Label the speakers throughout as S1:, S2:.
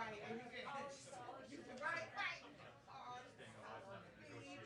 S1: Right, and you can right. On the beach.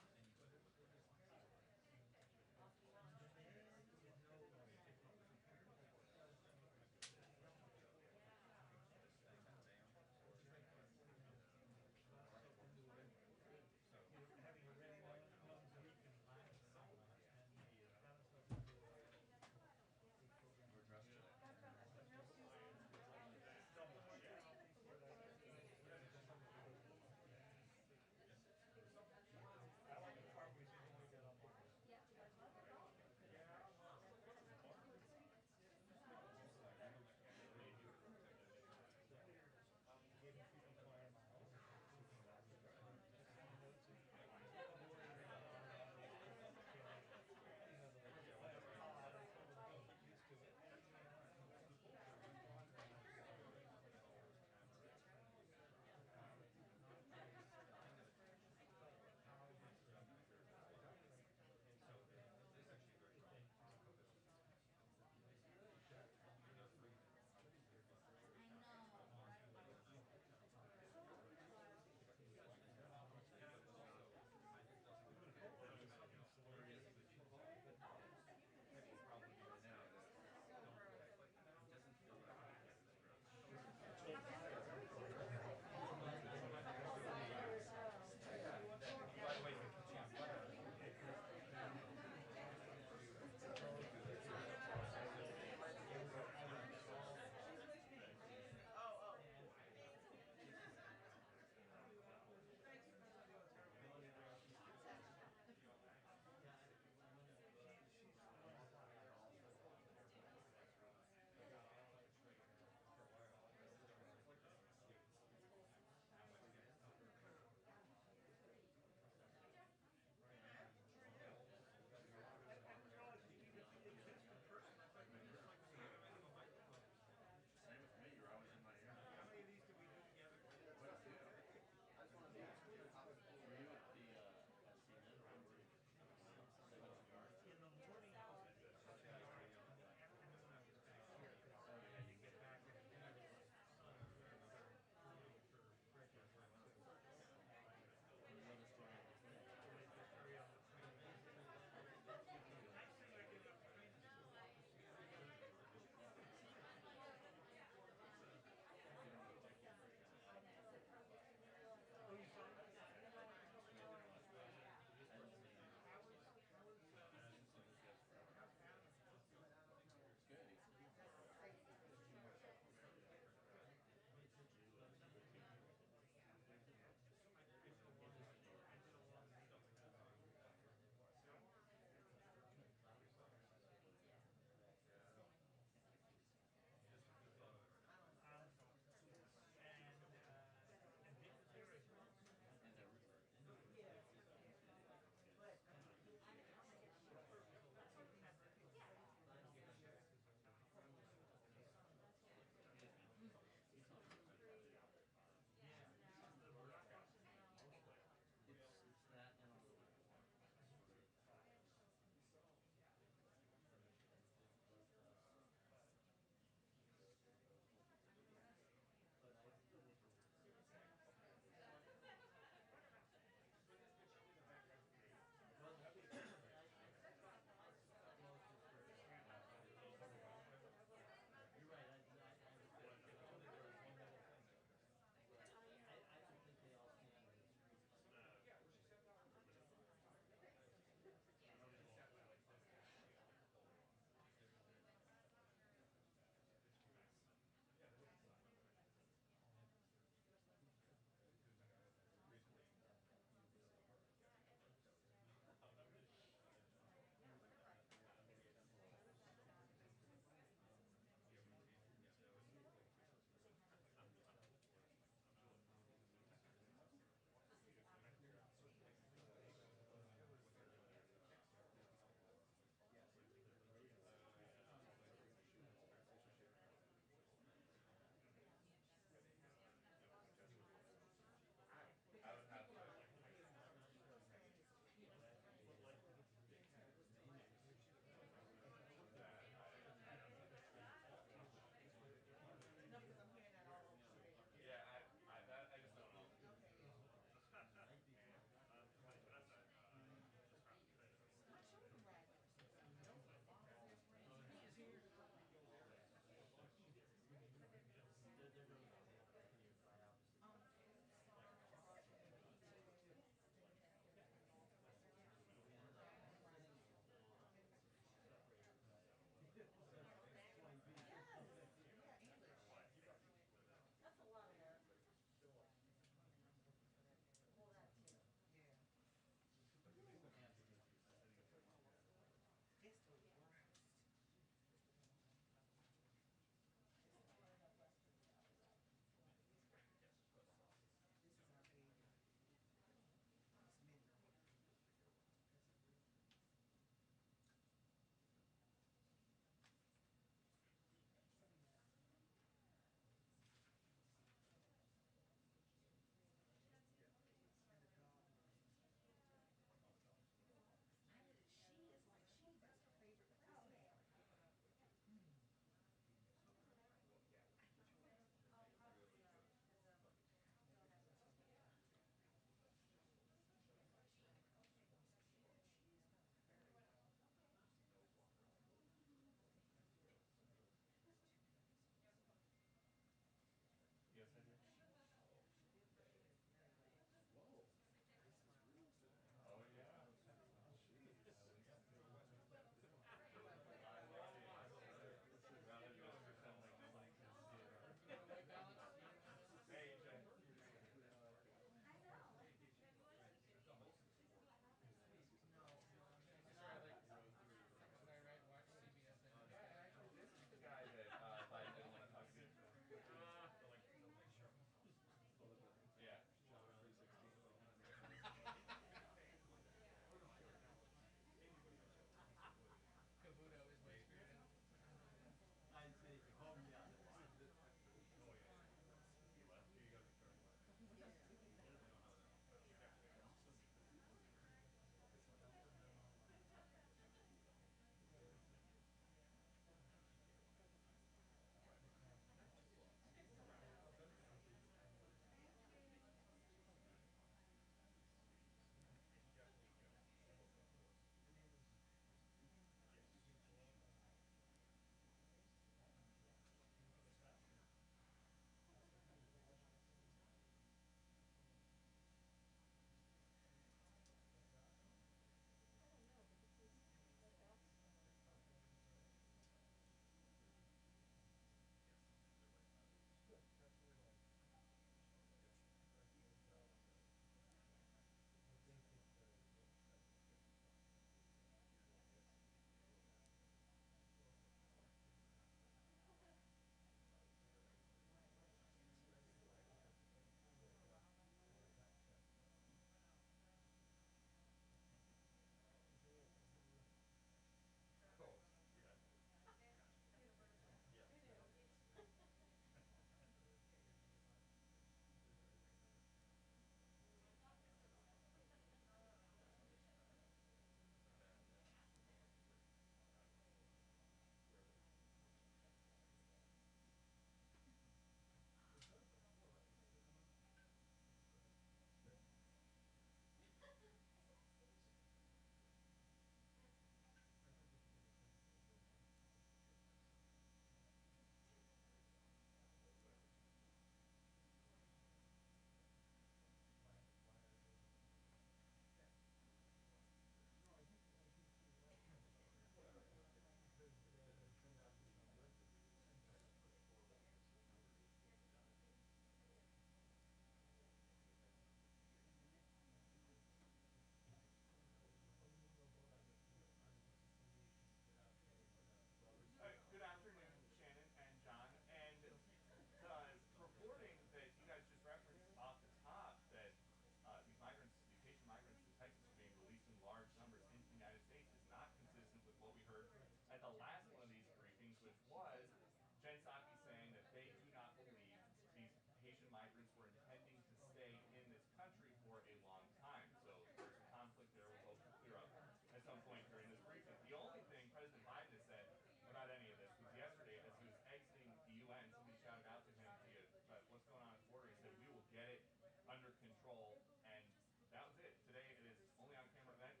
S2: migrants were intending to stay in this country for a long time. So there's a conflict there we'll hope to clear up at some point during this briefing. The only thing President Biden has said about any of this was yesterday as he was exiting the UN, somebody shouted out to him via what's going on at the border. He said, "We will get it under control," and that was it. Today it is only on camera event.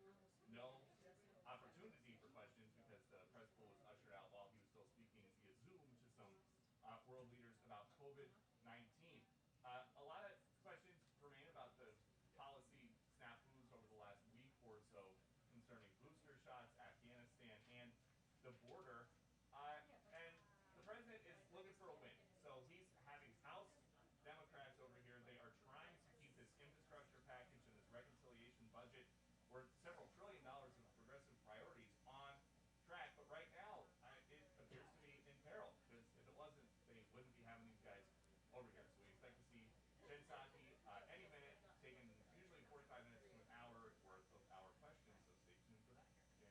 S2: No opportunity for questions because the press pool was ushered out while he was still speaking via Zoom to some world leaders about COVID-19. A lot of questions remain about the policy snafus over the last week or so concerning booster shots, Afghanistan, and the border. And the president is looking for a win. So he's having House Democrats over here. They are trying to keep this infrastructure package and this reconciliation budget worth several $1 trillion of progressive priorities on track. But right now, it appears to be in peril because if it wasn't, they wouldn't be having these guys over here. So we expect to see Jen Psaki any minute, taking usually 45 minutes to an hour worth of our questions. So stay tuned for that. Jen?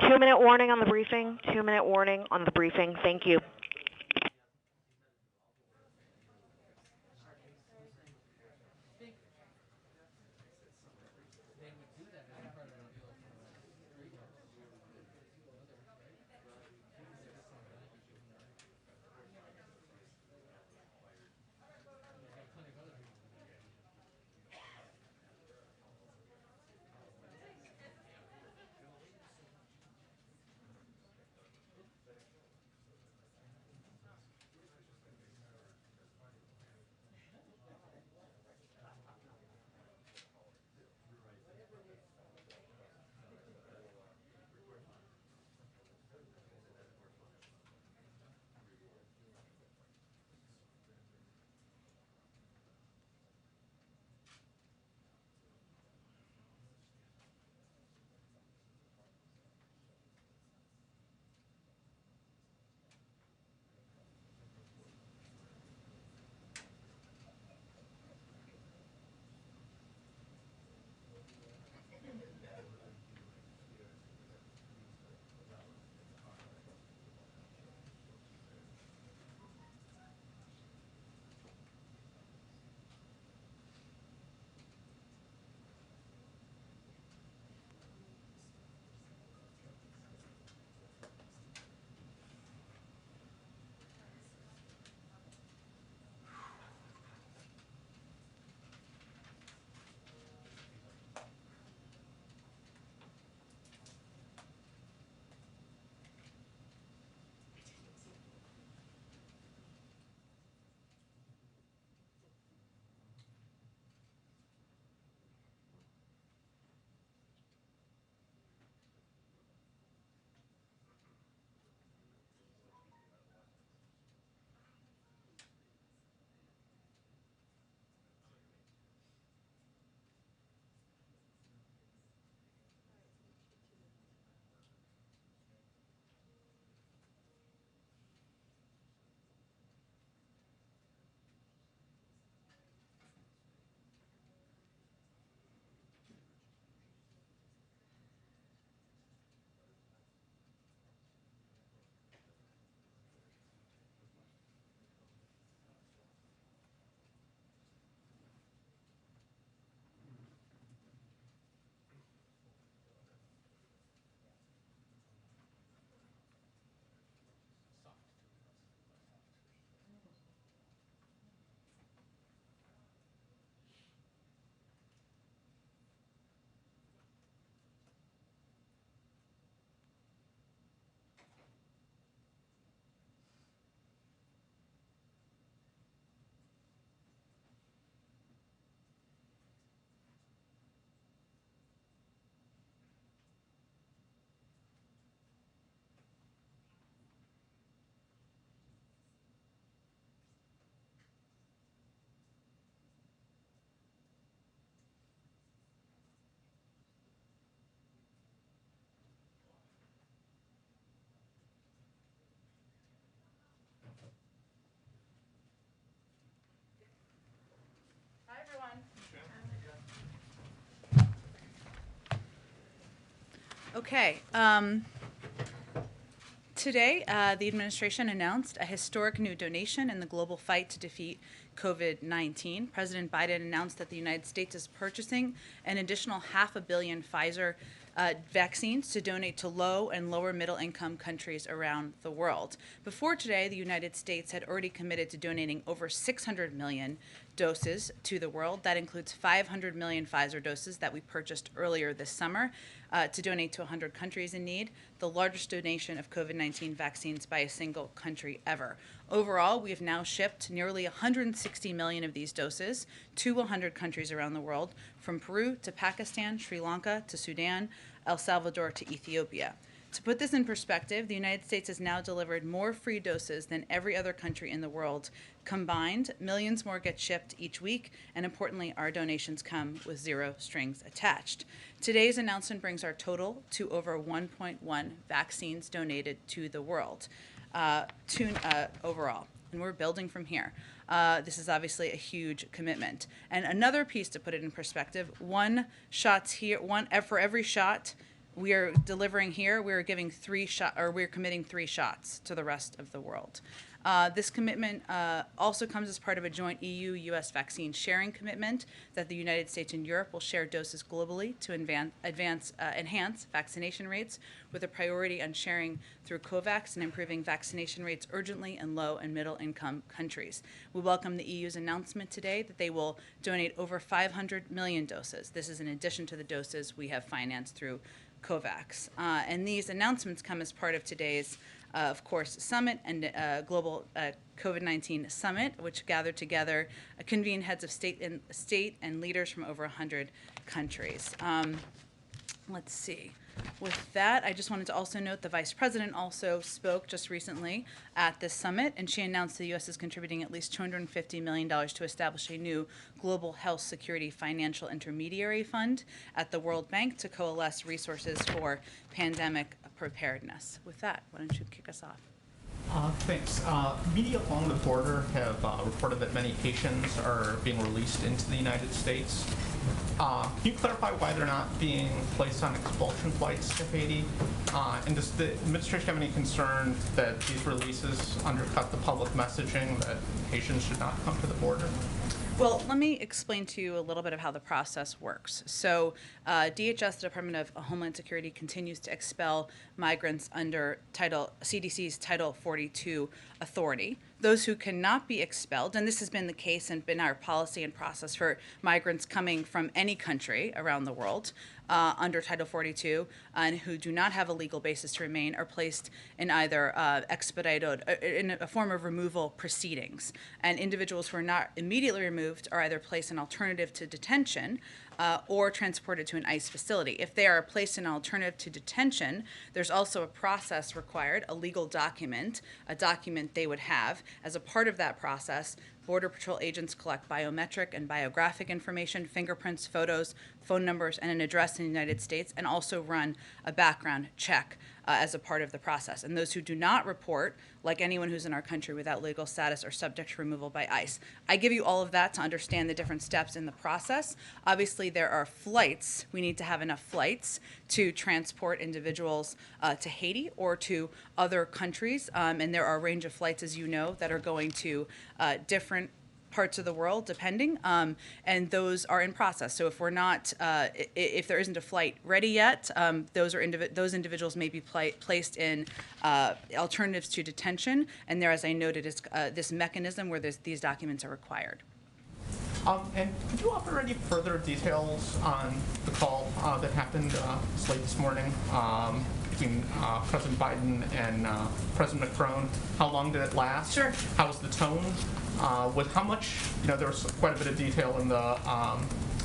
S3: Two-minute warning on the briefing. 2-minute warning on the briefing. Thank you.
S4: Okay. Today, the administration announced a historic new donation in the global fight to defeat COVID-19. President Biden announced that the United States is purchasing an additional 500 million Pfizer vaccines to donate to low and lower middle income countries around the world. Before today, the United States had already committed to donating over 600 million doses to the world. That includes 500 million Pfizer doses that we purchased earlier this summer to donate to 100 countries in need, the largest donation of COVID-19 vaccines by a single country ever. Overall, we have now shipped nearly 160 million of these doses to 100 countries around the world, from Peru to Pakistan, Sri Lanka to Sudan, El Salvador to Ethiopia. To put this in perspective, the United States has now delivered more free doses than every other country in the world. Combined, millions more get shipped each week, and importantly, our donations come with zero strings attached. Today's announcement brings our total to over 1.1 vaccines donated to the world overall, and we're building from here. This is obviously a huge commitment. And another piece to put it in perspective, for every shot we are delivering here, we're giving we're committing 3 shots to the rest of the world. This commitment also comes as part of a joint EU-US vaccine sharing commitment that the United States and Europe will share doses globally to enhance vaccination rates, with a priority on sharing through COVAX and improving vaccination rates urgently in low and middle income countries. We welcome the EU's announcement today that they will donate over 500 million doses. This is in addition to the doses we have financed through COVAX. And these announcements come as part of today's of course, summit and global COVID-19 summit, which gathered together, convened heads of state and leaders from over 100 countries. Let's see. With that, I just wanted to also note the Vice President also spoke just recently at this summit, and she announced the U.S. is contributing at least $250 million to establish a new global health security financial intermediary fund at the World Bank to coalesce resources for pandemic preparedness. With that, why don't you kick us off?
S5: Thanks. Media along the border have reported that many Haitians are being released into the United States. Can you clarify why they're not being placed on expulsion flights to Haiti? And does the administration have any concern that these releases undercut the public messaging that Haitians should not come to the border?
S4: Well, let me explain to you a little bit of how the process works. So DHS, the Department of Homeland Security, continues to expel migrants under CDC's Title 42 authority. Those who cannot be expelled, and this has been the case and been our policy and process for migrants coming from any country around the world under Title 42 and who do not have a legal basis to remain, are placed in either expedited, in a form of removal proceedings. And individuals who are not immediately removed are either placed in alternative to detention or transported to an ICE facility. If they are placed in an alternative to detention, there's also a process required, a legal document, a document they would have. As a part of that process, Border Patrol agents collect biometric and biographic information, fingerprints, photos, phone numbers, and an address in the United States, and also run a background check as a part of the process. And those who do not report, like anyone who's in our country without legal status, are subject to removal by ICE. I give you all of that to understand the different steps in the process. Obviously, there are flights. We need to have enough flights to transport individuals to Haiti or to other countries. And there are a range of flights, as you know, that are going to different parts of the world, depending, and those are in process. So if we're not, if there isn't a flight ready yet, those individuals may be placed in alternatives to detention, and there, as I noted, is this mechanism where these documents are required.
S5: And could you offer any further details on the call that happened late this morning between President Biden and President Macron? How long did it last?
S4: Sure.
S5: How was the tone? With how much, there was quite a bit of detail in the a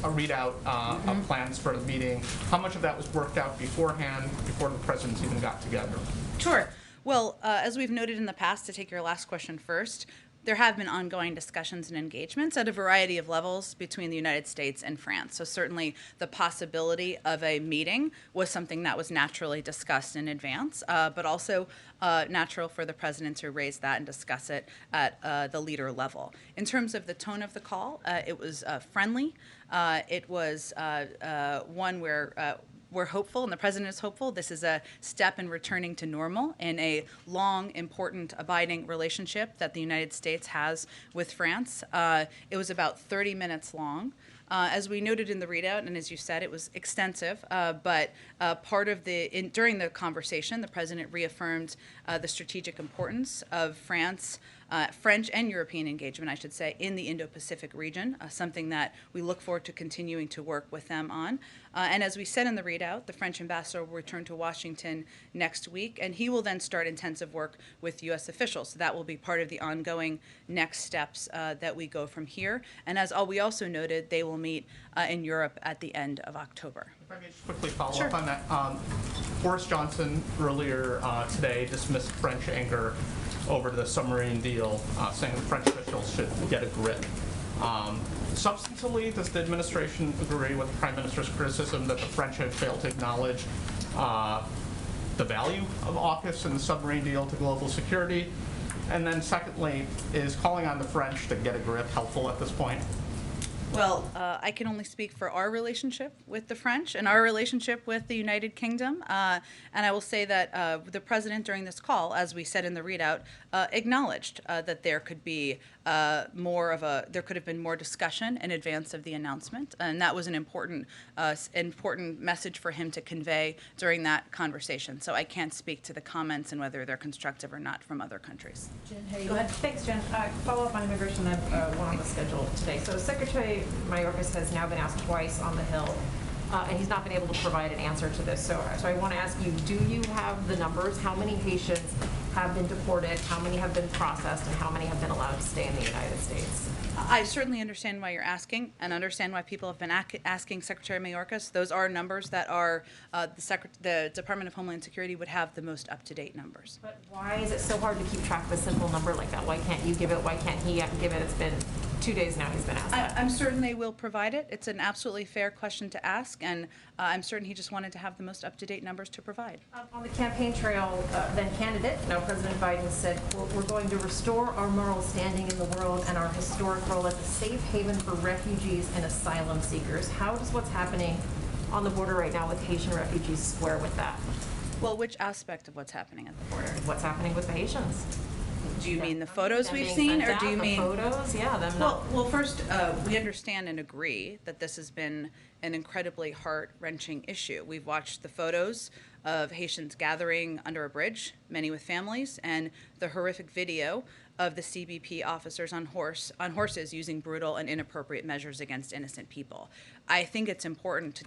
S5: readout of plans for the meeting. How much of that was worked out beforehand, before the presidents even got together?
S4: Sure. Well, as we've noted in the past, to take your last question first, there have been ongoing discussions and engagements at a variety of levels between the United States and France. So certainly the possibility of a meeting was something that was naturally discussed in advance, but also natural for the president to raise that and discuss it at the leader level. In terms of the tone of the call, it was friendly. It was one where we're hopeful, and the president is hopeful, this is a step in returning to normal in a long, important, abiding relationship that the United States has with France. It was about 30 minutes long. As we noted in the readout, and as you said, it was extensive, but during the conversation, the president reaffirmed the strategic importance of French and European engagement, I should say, in the Indo-Pacific region, something that we look forward to continuing to work with them on. And as we said in the readout, the French ambassador will return to Washington next week, and he will then start intensive work with U.S. officials. So that will be part of the ongoing next steps that we go from here. And as we also noted, they will meet in Europe at the end of October.
S5: If I may just quickly follow
S4: Sure.
S5: up on that. Boris Johnson earlier today dismissed French anger over the submarine deal, saying the French officials should get a grip. Substantively, does the administration agree with the Prime Minister's criticism that the French have failed to acknowledge the value of Aukus and the submarine deal to global security? And then secondly, is calling on the French to get a grip helpful at this point?
S4: Well, I can only speak for our relationship with the French and our relationship with the United Kingdom. And I will say that the president during this call, as we said in the readout, acknowledged that there could be there could have been more discussion in advance of the announcement. And that was an important message for him to convey during that conversation. So I can't speak to the comments and whether they're constructive or not from other countries.
S6: Jen, hey, go ahead. Thanks, Jen. Follow up on immigration, then one on the schedule today. So Secretary Mayorkas has now been asked twice on the Hill, and he's not been able to provide an answer to this. So I want to ask you, do you have the numbers? How many Haitians have been deported? How many have been processed? And how many have been allowed to stay in the United States?
S4: I certainly understand why you're asking, and understand why people have been asking Secretary Mayorkas. Those are numbers that are the Department of Homeland Security would have the most up-to-date numbers.
S6: But why is it so hard to keep track of a simple number like that? Why can't you give it? Why can't he give it? It's been 2 days now he's been asked that.
S4: I'm certain they will provide it. It's an absolutely fair question to ask, and I'm certain he just wanted to have the most up-to-date numbers to provide.
S6: On the campaign trail, then candidate, now President Biden said, quote, "We're going to restore our moral standing in the world and our historic role as a safe haven for refugees and asylum seekers." How does what's happening on the border right now with Haitian refugees square with that?
S4: Well, which aspect of what's happening at the border?
S6: What's happening with the Haitians?
S4: Do you mean the photos
S6: Them
S4: we've
S6: being
S4: seen,
S6: sent
S4: or do
S6: out,
S4: you
S6: the
S4: mean
S6: photos? Yeah, them not.
S4: Well, first, we understand and agree that this has been an incredibly heart-wrenching issue. We've watched the photos of Haitians gathering under a bridge, many with families, and the horrific video of the CBP officers on horses using brutal and inappropriate measures against innocent people. I think it's important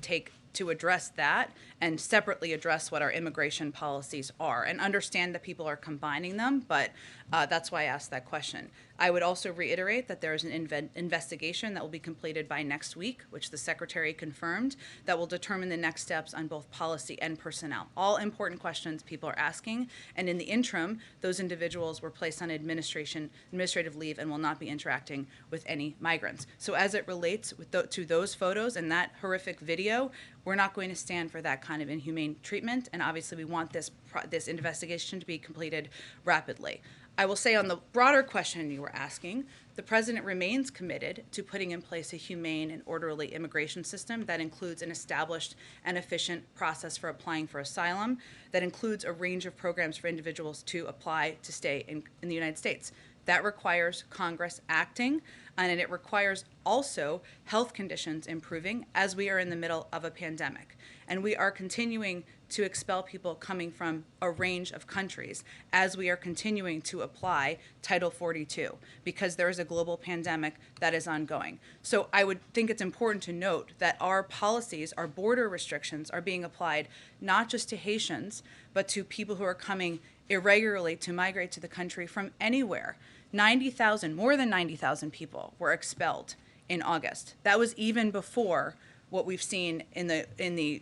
S4: to address that and separately address what our immigration policies are, and understand that people are combining them, but that's why I asked that question. I would also reiterate that there is an investigation that will be completed by next week, which the Secretary confirmed, that will determine the next steps on both policy and personnel. All important questions people are asking, and in the interim, those individuals were placed on administrative leave and will not be interacting with any migrants. So as it relates to those photos and that horrific video, we're not going to stand for that kind of inhumane treatment, and obviously we want this investigation to be completed rapidly. I will say on the broader question you were asking, the president remains committed to putting in place a humane and orderly immigration system that includes an established and efficient process for applying for asylum, that includes a range of programs for individuals to apply to stay in the United States. That requires Congress acting, and it requires also health conditions improving as we are in the middle of a pandemic. And we are continuing to expel people coming from a range of countries as we are continuing to apply Title 42 because there is a global pandemic that is ongoing. So I would think it's important to note that our policies, our border restrictions are being applied not just to Haitians, but to people who are coming irregularly to migrate to the country from anywhere. More than 90,000 people were expelled in August. That was even before what we've seen in the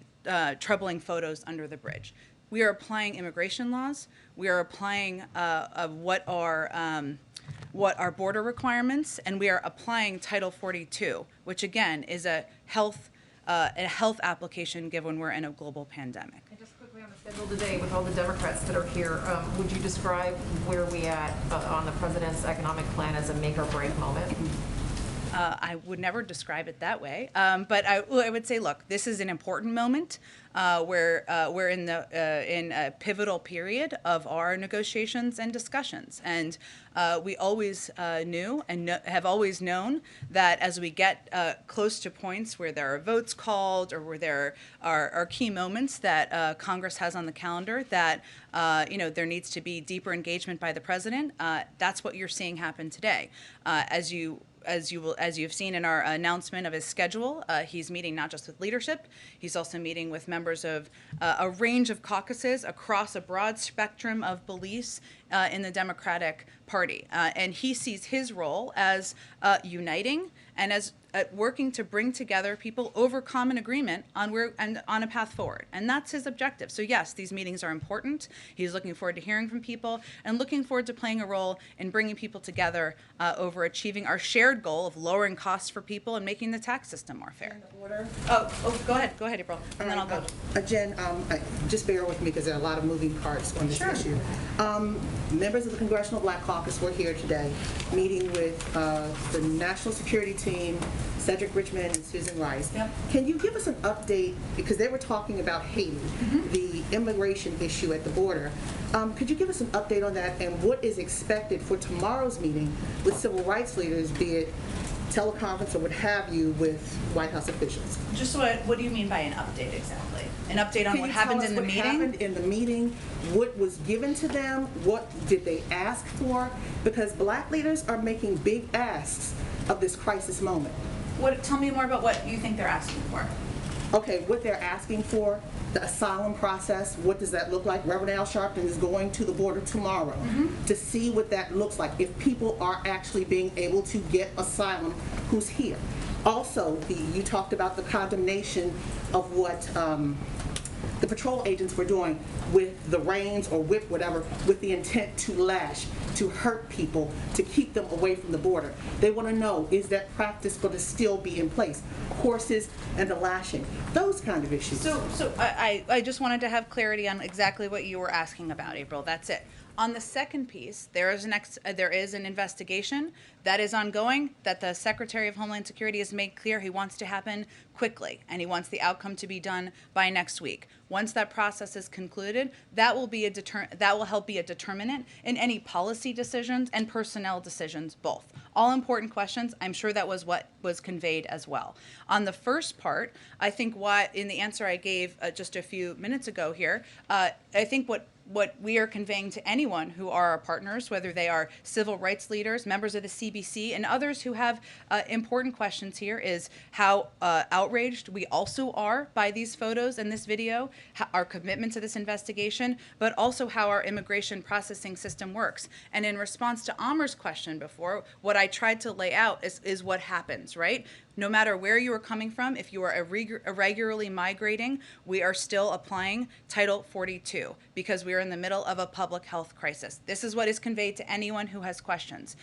S4: troubling photos under the bridge. We are applying immigration laws. We are applying what are border requirements, and we are applying Title 42, which again is a health application given we're in a global pandemic.
S6: And just quickly on the schedule today, with all the Democrats that are here, would you describe where we at on the president's economic plan as a make or break moment?
S4: I would never describe it that way, but I would say, look, this is an important moment. We're in a pivotal period of our negotiations and discussions, and we always knew and have always known that as we get close to points where there are votes called or where there are key moments that Congress has on the calendar, that there needs to be deeper engagement by the president. That's what you're seeing happen today. As you've seen in our announcement of his schedule, he's meeting not just with leadership, he's also meeting with members of a range of caucuses across a broad spectrum of beliefs in the Democratic Party. And he sees his role as uniting and as working to bring together people over common agreement on on a path forward. And that's his objective. So yes, these meetings are important. He's looking forward to hearing from people and looking forward to playing a role in bringing people together over achieving our shared goal of lowering costs for people and making the tax system more fair. Go ahead, April, and then I'll go.
S7: Jen, just bear with me because there are a lot of moving parts on this issue. Members of the Congressional Black Caucus were here today meeting with the National Security Team, Cedric Richmond and Susan Rice.
S4: Yep.
S7: Can you give us an update, because they were talking about Haiti, the immigration issue at the border. Could you give us an update on that and what is expected for tomorrow's meeting with civil rights leaders, be it teleconference or what have you, with White House officials?
S4: Just what do you mean by an update exactly? An update on what happened in the meeting?
S7: What happened in the meeting, what was given to them, what did they ask for? Because black leaders are making big asks of this crisis moment.
S4: Tell me more about what you think they're asking for.
S7: Okay, what they're asking for, the asylum process, what does that look like? Reverend Al Sharpton is going to the border tomorrow to see what that looks like, if people are actually being able to get asylum who's here. Also, you talked about the condemnation of what the patrol agents were doing with the reins or whip, whatever, with the intent to lash, to hurt people, to keep them away from the border. They want to know, is that practice going to still be in place? Horses and the lashing, those kind of issues.
S4: So I just wanted to have clarity on exactly what you were asking about, April. That's it. On the second piece, there is an investigation that is ongoing that the Secretary of Homeland Security has made clear he wants to happen quickly, and he wants the outcome to be done by next week. Once that process is concluded, that will help be a determinant in any policy decisions and personnel decisions both. All important questions. I'm sure that was what was conveyed as well. On the first part, I think in the answer I gave just a few minutes ago here, I think what we are conveying to anyone who are our partners, whether they are civil rights leaders, members of the CBC, and others who have important questions here, is how outraged we also are by these photos and this video, our commitment to this investigation, but also how our immigration processing system works. And in response to Amar's question before, what I tried to lay out is what happens, right? No matter where you are coming from, if you are irregularly migrating, we are still applying Title 42 because we are in the middle of a public health crisis. This is what is conveyed to anyone who has questions.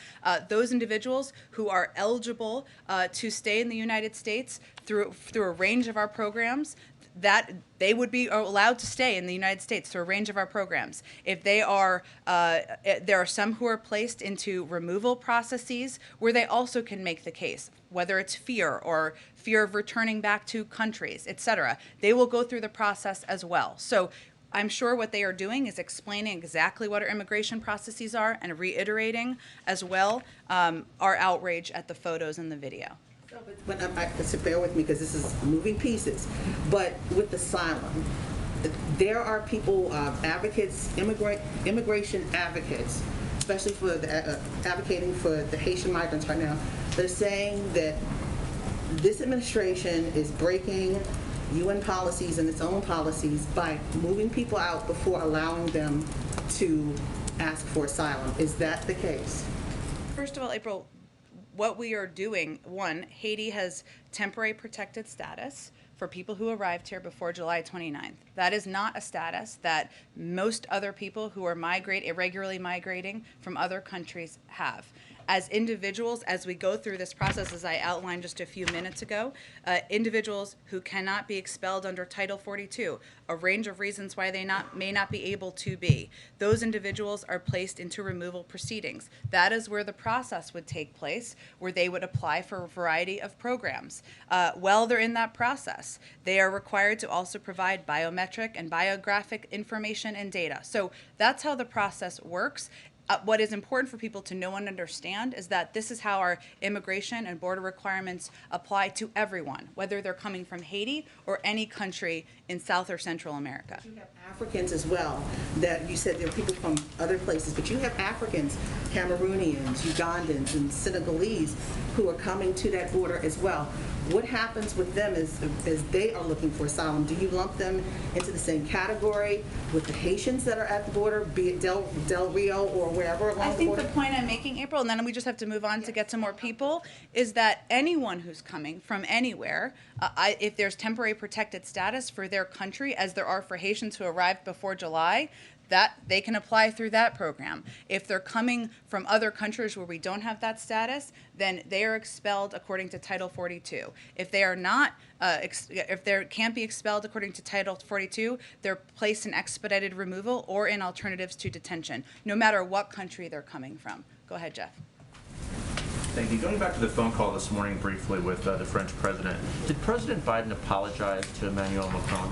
S4: Those individuals who are eligible to stay in the United States through a range of our programs, that they would be allowed to stay in the United States through a range of our programs. If they are, there are some who are placed into removal processes where they also can make the case, whether it's fear or fear of returning back to countries, et cetera. They will go through the process as well. So I'm sure what they are doing is explaining exactly what our immigration processes are and reiterating as well our outrage at the photos and the video.
S7: But so bear with me because this is moving pieces. But with asylum, there are people, advocates, immigration advocates, especially for the, advocating for the Haitian migrants right now. They're saying that this administration is breaking UN policies and its own policies by moving people out before allowing them to ask for asylum. Is that the case?
S4: First of all, April, what we are doing, one, Haiti has temporary protected status for people who arrived here before July 29th. That is not a status that most other people who are irregularly migrating from other countries have. as individuals, as we go through this process, as I outlined just a few minutes ago, individuals who cannot be expelled under Title 42, a range of reasons why they may not be able to be, those individuals are placed into removal proceedings. That is where the process would take place, where they would apply for a variety of programs. While they're in that process, they are required to also provide biometric and biographic information and data. So that's how the process works. What is important for people to know and understand is that this is how our immigration and border requirements apply to everyone, whether they're coming from Haiti or any country in South or Central America.
S7: You have Africans as well, that you said there are people from other places, but you have Africans, Cameroonians, Ugandans, and Senegalese who are coming to that border as well. What happens with them as they are looking for asylum? Do you lump them into the same category with the Haitians that are at the border, be it Del Rio or wherever along the border?
S4: I think the point I'm making, April, and then we just have to move on to get to more people, is that anyone who's coming from anywhere, if there's temporary protected status for their country, as there are for Haitians who arrived before July, that they can apply through that program. If they're coming from other countries where we don't have that status, then they are expelled according to Title 42. If they are not, if they can't be expelled according to Title 42, they're placed in expedited removal or in alternatives to detention, no matter what country they're coming from. Go ahead, Jeff.
S8: Thank you. Going back to the phone call this morning briefly with the French president, did President Biden apologize to Emmanuel Macron?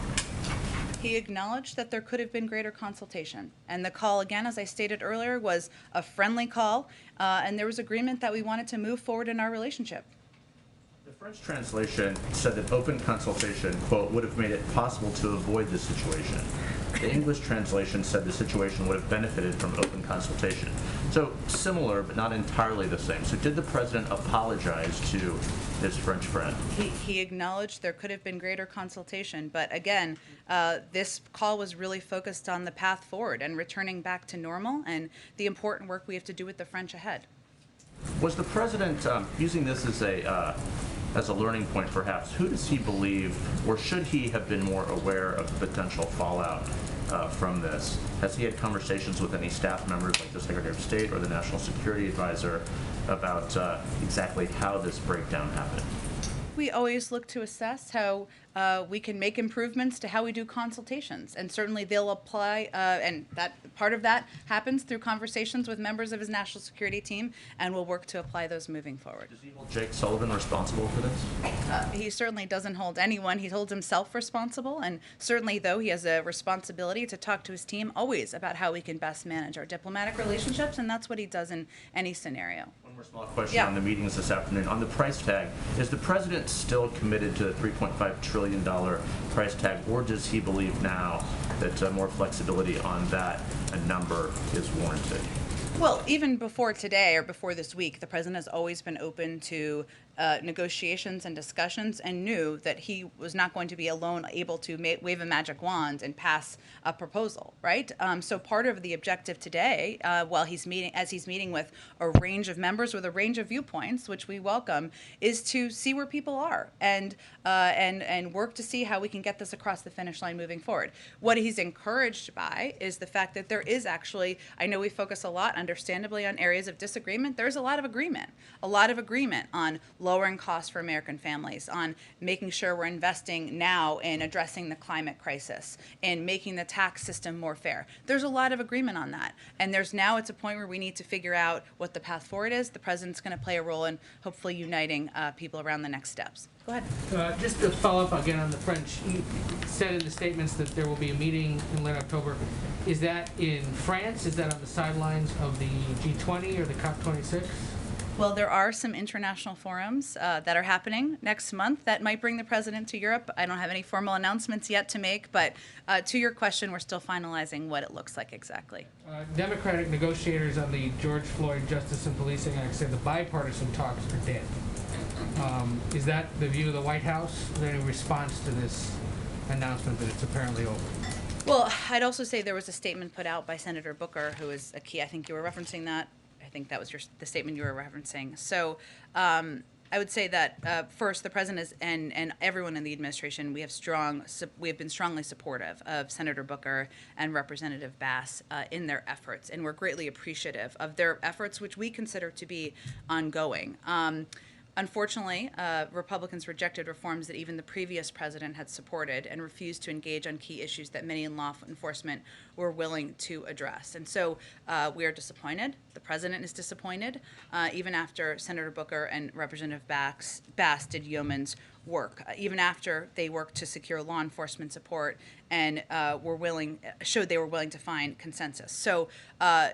S4: He acknowledged that there could have been greater consultation. And the call, again, as I stated earlier, was a friendly call, and there was agreement that we wanted to move forward in our relationship.
S8: The French translation said that open consultation, quote, would have made it possible to avoid this situation. The English translation said the situation would have benefited from open consultation. So similar, but not entirely the same. So did the president apologize to his French friend?
S4: He acknowledged there could have been greater consultation, but again, this call was really focused on the path forward and returning back to normal and the important work we have to do with the French ahead.
S8: Was the president using this as a learning point, perhaps? Who does he believe, or should he have been more aware of the potential fallout from this? Has he had conversations with any staff members, like the Secretary of State or the National Security Advisor, about exactly how this breakdown happened?
S4: We always look to assess how we can make improvements to how we do consultations, and certainly they'll apply, and that part of that happens through conversations with members of his national security team, and we'll work to apply those moving forward.
S8: Does he hold Jake Sullivan responsible for this?
S4: He certainly doesn't hold anyone. He holds himself responsible, and certainly, though, he has a responsibility to talk to his team always about how we can best manage our diplomatic relationships, and that's what he does in any scenario.
S8: One more small question on the meetings this afternoon. On the price tag, is the president still committed to the $3.5 trillion price tag, or does he believe now that more flexibility on that number is warranted?
S4: Well, even before today or before this week, the president has always been open to negotiations and discussions, and knew that he was not going to be alone able to wave a magic wand and pass a proposal, right? So part of the objective today, while he's meeting with a range of members with a range of viewpoints, which we welcome, is to see where people are and work to see how we can get this across the finish line moving forward. What he's encouraged by is the fact that there is actually, I know we focus a lot, understandably, on areas of disagreement. There's a lot of agreement on lowering costs for American families, on making sure we're investing now in addressing the climate crisis, in making the tax system more fair. There's a lot of agreement on that. And it's a point where we need to figure out what the path forward is. The president's going to play a role in hopefully uniting people around the next steps. Go ahead.
S9: Just to follow up again on the French, you said in the statements that there will be a meeting in late October. Is that in France? Is that on the sidelines of the G20 or the COP26?
S4: Well, there are some international forums that are happening next month that might bring the president to Europe. I don't have any formal announcements yet to make, but to your question, we're still finalizing what it looks like exactly.
S9: Democratic negotiators on the George Floyd Justice and Policing Act say the bipartisan talks are dead. Is that the view of the White House? Is there any response to this announcement that it's apparently over?
S4: Well, I'd also say there was a statement put out by Senator Booker, who is a key, I think you were referencing that. I think that was the statement you were referencing. So I would say that first, the president and everyone in the administration, we have been strongly supportive of Senator Booker and Representative Bass in their efforts, and we're greatly appreciative of their efforts, which we consider to be ongoing. Unfortunately, Republicans rejected reforms that even the previous president had supported and refused to engage on key issues that many in law enforcement were willing to address. And so we are disappointed. The president is disappointed, even after Senator Booker and Representative Bass did yeoman's work, even after they worked to secure law enforcement support and showed they were willing to find consensus. So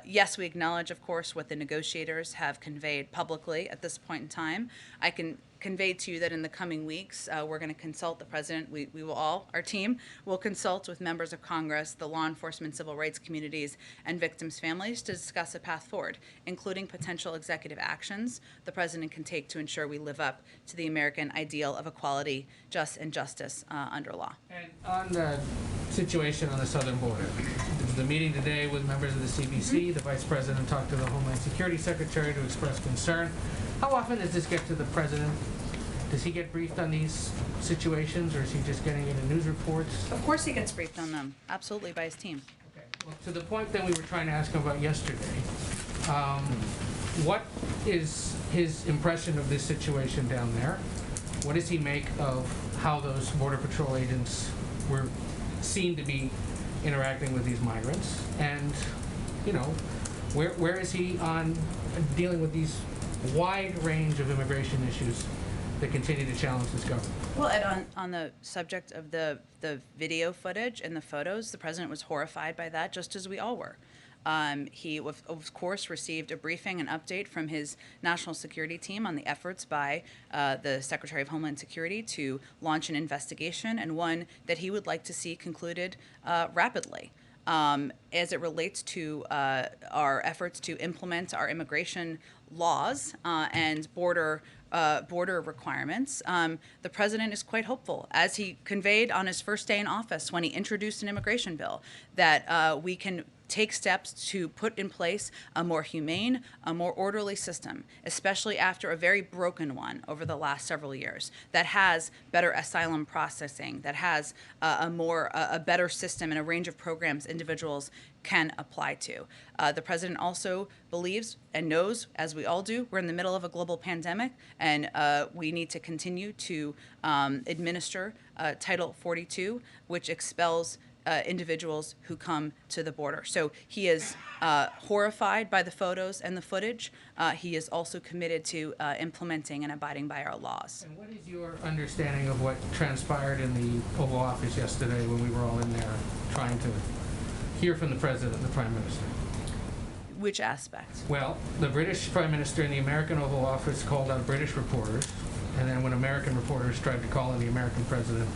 S4: yes, we acknowledge, of course, what the negotiators have conveyed publicly at this point in time. I can convey to you that in the coming weeks, we're going to consult the president. We will all, our team, will consult with members of Congress, the law enforcement, civil rights communities, and victims' families to discuss a path forward, including potential executive actions the president can take to ensure we live up to the American ideal of equality, justice under law.
S9: And on the situation on the southern border, there was a meeting today with members of the CBC. The vice president talked to the Homeland Security Secretary to express concern. How often does this get to the president? Does he get briefed on these situations, or is he just getting it in news reports?
S4: Of course he gets briefed on them, absolutely, by his team.
S9: Okay. Well, to the point that we were trying to ask him about yesterday, what is his impression of this situation down there? What does he make of how those Border Patrol agents were seen to be interacting with these migrants? And, you know, where is he on dealing with these wide range of immigration issues that continue to challenge this government?
S4: Well, Ed, on the subject of the video footage and the photos, the president was horrified by that, just as we all were. He, of course, received a briefing and update from his national security team on the efforts by the Secretary of Homeland Security to launch an investigation, and one that he would like to see concluded rapidly. As it relates to our efforts to implement our immigration laws and border requirements, the president is quite hopeful, as he conveyed on his first day in office when he introduced an immigration bill, that we can take steps to put in place a more humane, a more orderly system, especially after a very broken one over the last several years, that has better asylum processing, that has a better system and a range of programs individuals can apply to. The president also believes and knows, as we all do, we're in the middle of a global pandemic, and we need to continue to administer Title 42, which expels individuals who come to the border. So he is horrified by the photos and the footage. He is also committed to implementing and abiding by our laws.
S9: And what is your understanding of what transpired in the Oval Office yesterday when we were all in there trying to hear from the president and the prime minister?
S4: Which aspect?
S9: Well, the British prime minister in the American Oval Office called out British reporters, and then when American reporters tried to call in the American president,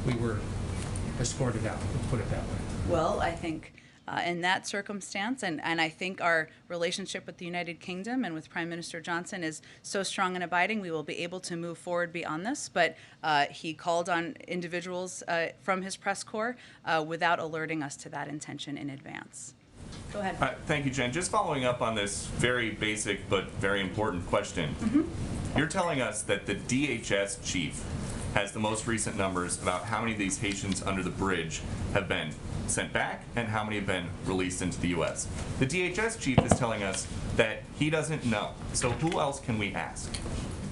S9: we were escorted out, let's put it that way.
S4: Well, I think in that circumstance, and I think our relationship with the United Kingdom and with Prime Minister Johnson is so strong and abiding, we will be able to move forward beyond this. But he called on individuals from his press corps without alerting us to that intention in advance. Go ahead.
S2: Thank you, Jen. Just following up on this very basic but very important question. You're telling us that the DHS chief has the most recent numbers about how many of these Haitians under the bridge have been sent back and how many have been released into the U.S. The DHS chief is telling us that he doesn't know. So who else can we ask?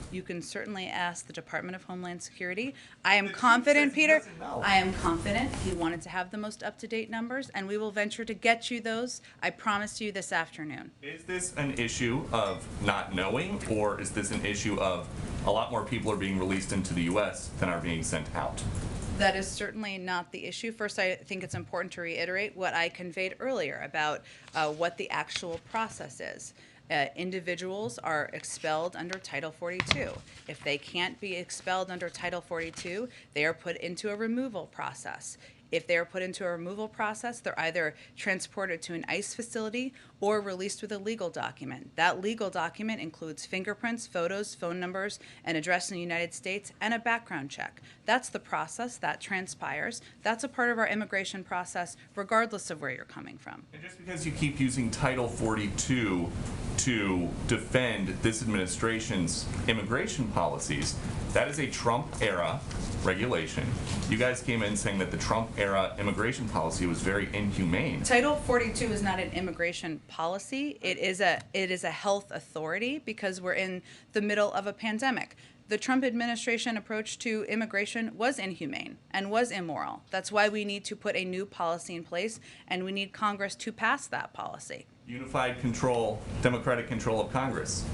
S4: You can certainly ask the Department of Homeland Security. I am confident, Peter. I am confident he wanted to have the most up-to-date numbers, and we will venture to get you those. I promise you this afternoon.
S2: Is this an issue of not knowing, or is this an issue of a lot more people are being released into the U.S. than are being sent out?
S4: That is certainly not the issue. First, I think it's important to reiterate what I conveyed earlier about what the actual process is. Individuals are expelled under Title 42. If they can't be expelled under Title 42, they are put into a removal process. If they are put into a removal process, they're either transported to an ICE facility or released with a legal document. That legal document includes fingerprints, photos, phone numbers, an address in the United States, and a background check. That's the process that transpires. That's a part of our immigration process, regardless of where you're coming from.
S10: And just because you keep using Title 42 to defend this administration's immigration policies, that is a Trump-era regulation. You guys came in saying that the Trump-era immigration policy was very inhumane.
S4: Title 42 is not an immigration policy. It is a health authority because we're in the middle of a pandemic. The Trump administration approach to immigration was inhumane and was immoral. That's why we need to put a new policy in place, and we need Congress to pass that policy.
S10: Unified control, democratic control of Congress.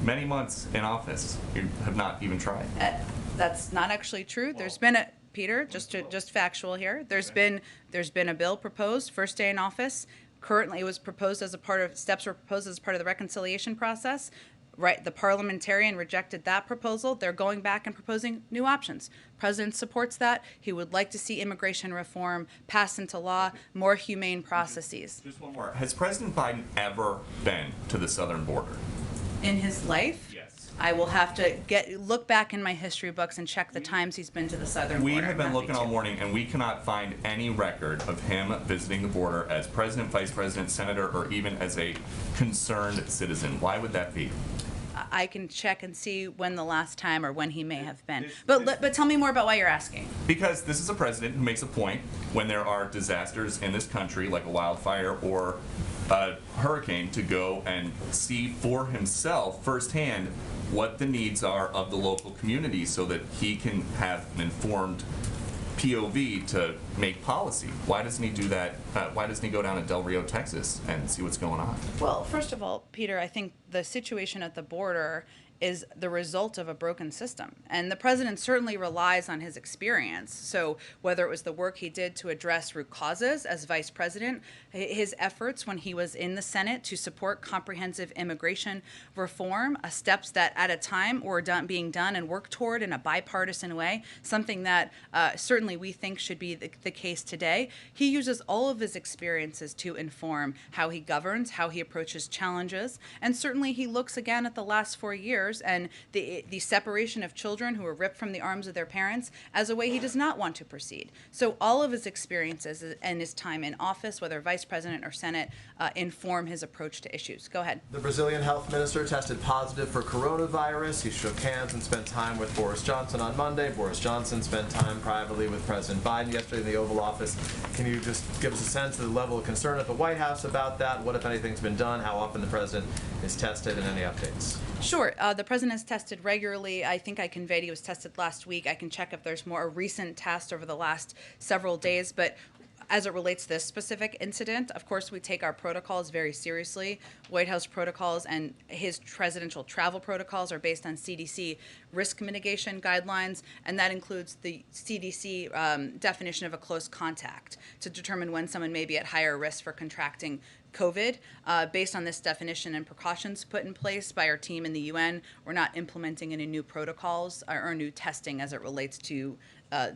S10: Many months in office, you have not even tried.
S4: That's not actually true. There's been a Peter, just factual here. There's been a bill proposed first day in office. Currently, it was proposed as a part of steps were proposed as part of the reconciliation process. Right, the parliamentarian rejected that proposal. They're going back and proposing new options. President supports that. He would like to see immigration reform passed into law, more humane processes.
S10: Just one more. Has President Biden ever been to the southern border?
S4: In his life?
S10: Yes.
S4: I will have to look back in my history books and check the times he's been to the southern border.
S10: We have been looking all morning, and we cannot find any record of him visiting the border as president, vice president, senator, or even as a concerned citizen. Why would that be?
S4: I can check and see when the last time or when he may have been. But tell me more about why you're asking.
S10: Because this is a president who makes a point when there are disasters in this country, like a wildfire or a hurricane, to go and see for himself firsthand what the needs are of the local community so that he can have an informed POV to make policy. Why doesn't he do that? Why doesn't he go down to Del Rio, Texas and see what's going on?
S4: Well, first of all, Peter, I think the situation at the border is the result of a broken system. And the president certainly relies on his experience. So whether it was the work he did to address root causes as vice president, his efforts when he was in the Senate to support comprehensive immigration reform, steps that at a time were being done and worked toward in a bipartisan way, something that certainly we think should be the case today. He uses all of his experiences to inform how he governs, how he approaches challenges, and certainly he looks again at the last 4 years and the separation of children who were ripped from the arms of their parents as a way he does not want to proceed. So all of his experiences and his time in office, whether vice president or Senate, inform his approach to issues. Go ahead.
S11: The Brazilian health minister tested positive for coronavirus. He shook hands and spent time with Boris Johnson on Monday. Boris Johnson spent time privately with President Biden yesterday in the Oval Office. Can you just give us a sense of the level of concern at the White House about that? What, if anything, has been done? How often the president is tested, and any updates?
S4: Sure. The president is tested regularly. I think I conveyed he was tested last week. I can check if there's more recent tests over the last several days. But as it relates to this specific incident, of course, we take our protocols very seriously. White House protocols and his presidential travel protocols are based on CDC risk mitigation guidelines, and that includes the CDC definition of a close contact to determine when someone may be at higher risk for contracting COVID. Based on this definition and precautions put in place by our team in the UN, we're not implementing any new protocols or new testing as it relates to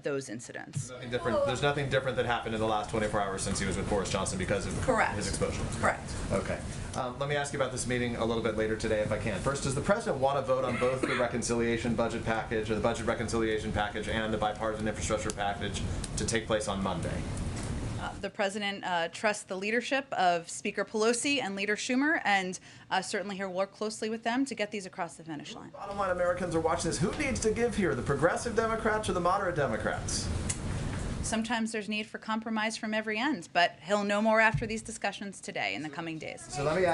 S4: those incidents.
S11: There's nothing different that happened in the last 24 hours since he was with Boris Johnson because of his exposure.
S4: Correct.
S11: Okay. Let me ask you about this meeting a little bit later today, if I can. First, does the president want to vote on both the reconciliation budget package, or the budget reconciliation package, and the bipartisan infrastructure package to take place on Monday?
S4: The president trusts the leadership of Speaker Pelosi and Leader Schumer, and certainly he'll work closely with them to get these across the finish line.
S11: Bottom line, Americans are watching this. Who needs to give here, the progressive Democrats or the moderate Democrats?
S4: Sometimes there's need for compromise from every end, but he'll know more after these discussions today in the coming days.
S11: So let me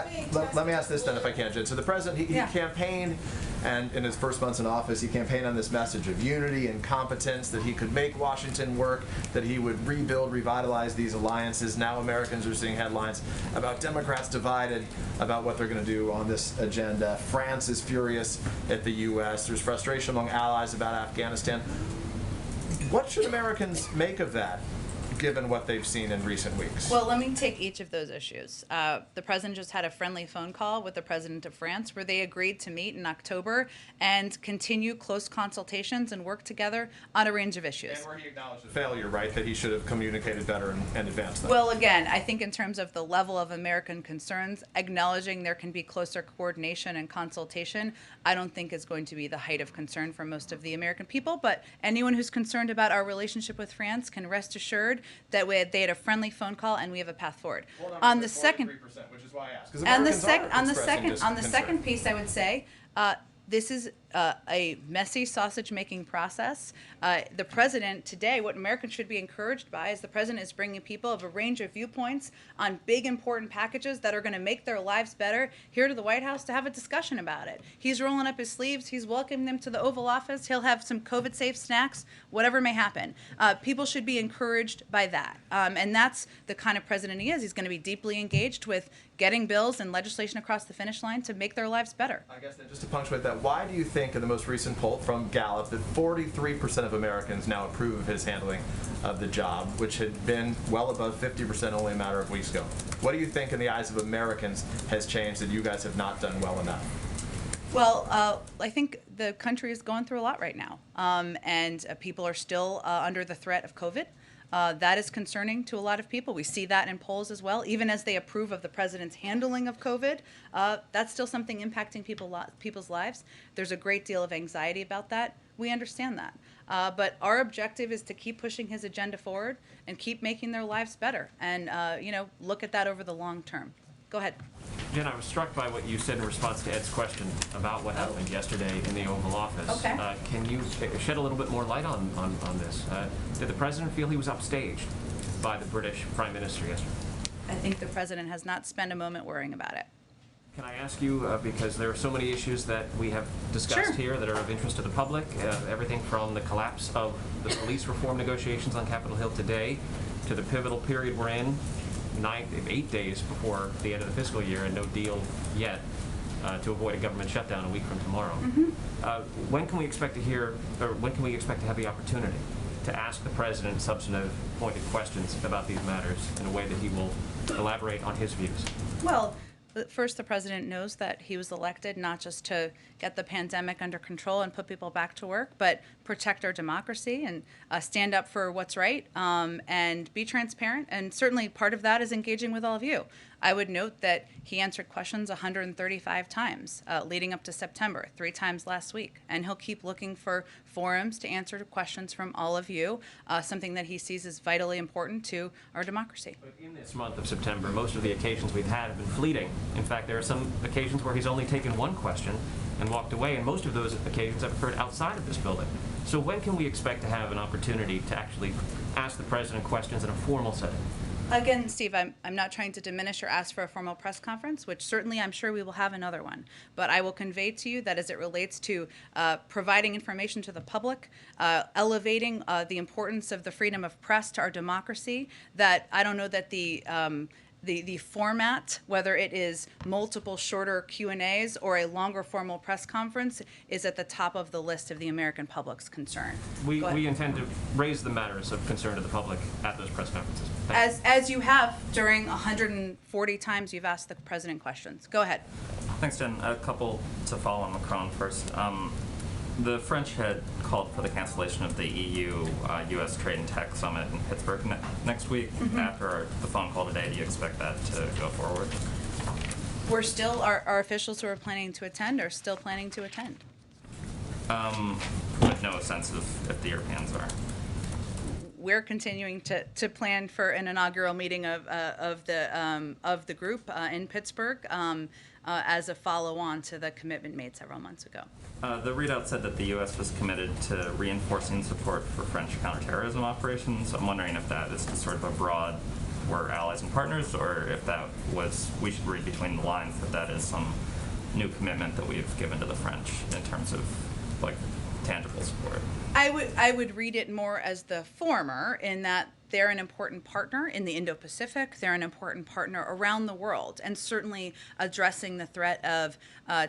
S11: ask this then, if I can, Jen. So the president, he campaigned, and in his first months in office, he campaigned on this message of unity and competence, that he could make Washington work, that he would rebuild, revitalize these alliances. Now Americans are seeing headlines about Democrats divided about what they're going to do on this agenda. France is furious at the U.S. There's frustration among allies about Afghanistan. What should Americans make of that? given what they've seen in recent weeks?
S4: Well, let me take each of those issues. The president just had a friendly phone call with the president of France where they agreed to meet in October and continue close consultations and work together on a range of issues.
S11: And where he acknowledged a failure, right, that he should have communicated better and advanced that.
S4: Well, again, I think in terms of the level of American concerns, acknowledging there can be closer coordination and consultation, I don't think is going to be the height of concern for most of the American people. But anyone who's concerned about our relationship with France can rest assured that they had a friendly phone call and we have a path forward. On the second,
S11: which is why I asked.
S4: on the second piece, I would say this is a messy sausage-making process. The president today, what Americans should be encouraged by is the president is bringing people of a range of viewpoints on big, important packages that are going to make their lives better here to the White House to have a discussion about it. He's rolling up his sleeves. He's welcoming them to the Oval Office. He'll have some COVID-safe snacks, whatever may happen. People should be encouraged by that. And that's the kind of president he is. He's going to be deeply engaged with getting bills and legislation across the finish line to make their lives better.
S11: I guess then just to punctuate that, why do you think in the most recent poll from Gallup that 43% of Americans now approve of his handling of the job, which had been well above 50% only a matter of weeks ago? What do you think in the eyes of Americans has changed that you guys have not done well enough?
S4: Well, I think the country is going through a lot right now, and people are still under the threat of COVID. That is concerning to a lot of people. We see that in polls as well. Even as they approve of the president's handling of COVID, that's still something impacting people's lives. There's a great deal of anxiety about that. We understand that. But our objective is to keep pushing his agenda forward and keep making their lives better and, look at that over the long term. Go ahead.
S12: Jen, I was struck by what you said in response to Ed's question about what happened yesterday in the Oval Office.
S4: Okay.
S12: Can you shed a little bit more light on this? Did the president feel he was upstaged by the British Prime Minister yesterday?
S4: I think the president has not spent a moment worrying about it.
S12: Can I ask you, because there are so many issues that we have discussed here that are of interest to the public, everything from the collapse of the police reform negotiations on Capitol Hill today to the pivotal period we're in, 8 days before the end of the fiscal year and no deal yet to avoid a government shutdown a week from tomorrow. When can we expect to hear, or when can we expect to have the opportunity to ask the president substantive, pointed questions about these matters in a way that he will elaborate on his views?
S4: Well, first, the president knows that he was elected not just to get the pandemic under control and put people back to work, but protect our democracy and stand up for what's right and be transparent. And certainly part of that is engaging with all of you. I would note that he answered questions 135 times leading up to September, 3 times last week. And he'll keep looking for forums to answer questions from all of you, something that he sees as vitally important to our democracy.
S12: But in this month of September, most of the occasions we've had have been fleeting. In fact, there are some occasions where he's only taken one question and walked away, and most of those occasions have occurred outside of this building. So when can we expect to have an opportunity to actually ask the president questions in a formal setting?
S4: Again, Steve, I'm not trying to diminish or ask for a formal press conference, which certainly I'm sure we will have another one. But I will convey to you that as it relates to providing information to the public, elevating the importance of the freedom of press to our democracy, that I don't know that the format, whether it is multiple shorter Q&As or a longer formal press conference, is at the top of the list of the American public's concern.
S12: We intend to raise the matters of concern to the public at those press conferences.
S4: As you have during 140 times you've asked the president questions. Go ahead.
S13: Thanks, Jen. A couple to follow on Macron first. The French had called for the cancellation of the EU-U.S. Trade and Tech Summit in Pittsburgh next week. After the phone call today, do you expect that to go forward?
S4: We're still, our officials who are planning to attend are still planning to attend.
S13: With no sense of if the Europeans are.
S4: We're continuing to plan for an inaugural meeting of the group in Pittsburgh as a follow-on to the commitment made several months ago.
S13: The readout said that the U.S. was committed to reinforcing support for French counterterrorism operations. I'm wondering if that is sort of a broad, we're allies and partners, or if that was, we should read between the lines that that is some new commitment that we've given to the French in terms of like tangible support.
S4: I would read it more as the former, in that they're an important partner in the Indo-Pacific. They're an important partner around the world, and certainly addressing the threat of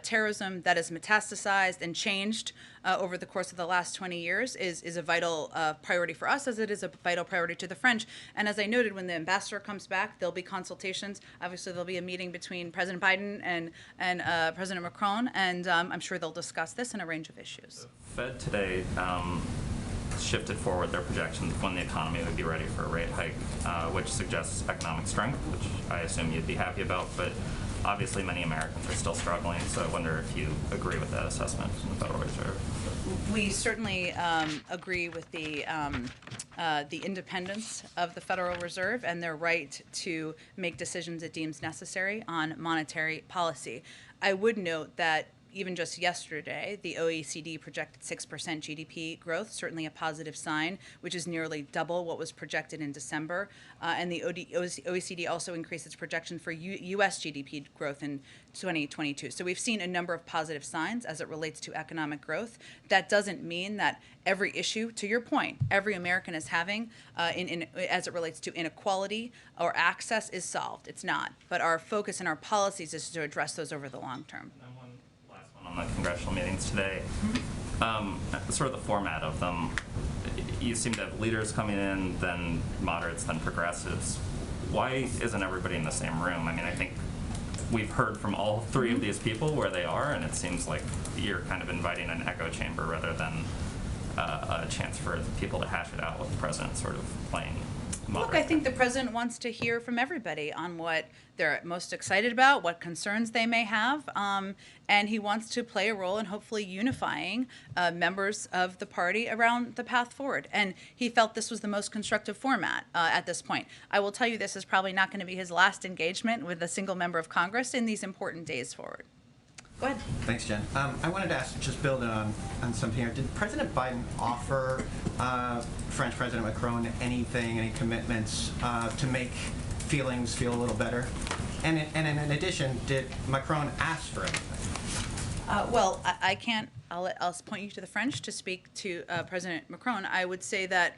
S4: terrorism that has metastasized and changed over the course of the last 20 years is a vital priority for us, as it is a vital priority to the French. And as I noted, when the ambassador comes back, there'll be consultations. Obviously, there'll be a meeting between President Biden and President Macron, and I'm sure they'll discuss this and a range of issues.
S13: The Fed today shifted forward their projections when the economy would be ready for a rate hike, which suggests economic strength, which I assume you'd be happy about, but obviously many Americans are still struggling, so I wonder if you agree with that assessment from the Federal Reserve.
S4: We certainly agree with the independence of the Federal Reserve and their right to make decisions it deems necessary on monetary policy. I would note that even just yesterday, the OECD projected 6% GDP growth, certainly a positive sign, which is nearly double what was projected in December. And the OECD also increased its projection for U.S. GDP growth in 2022. So we've seen a number of positive signs as it relates to economic growth. That doesn't mean that every issue, to your point, every American is having as it relates to inequality or access is solved. It's not. But our focus and our policies is to address those over the long term.
S13: On the congressional meetings today, sort of the format of them, you seem to have leaders coming in, then moderates, then progressives. Why isn't everybody in the same room? I mean, I think we've heard from all three of these people where they are, and it seems like you're kind of inviting an echo chamber rather than a chance for people to hash it out with the president sort of playing
S4: Look, I think the president wants to hear from everybody on what they're most excited about, what concerns they may have, and he wants to play a role in hopefully unifying members of the party around the path forward. And he felt this was the most constructive format at this point. I will tell you, this is probably not going to be his last engagement with a single member of Congress in these important days forward. Go ahead.
S14: Thanks, Jen. I wanted to ask, just build on something here. Did President Biden offer French President Macron any commitments to make feelings feel a little better? And in addition, did Macron ask for anything?
S4: Well, I can't. I'll point you to the French to speak to President Macron. I would say that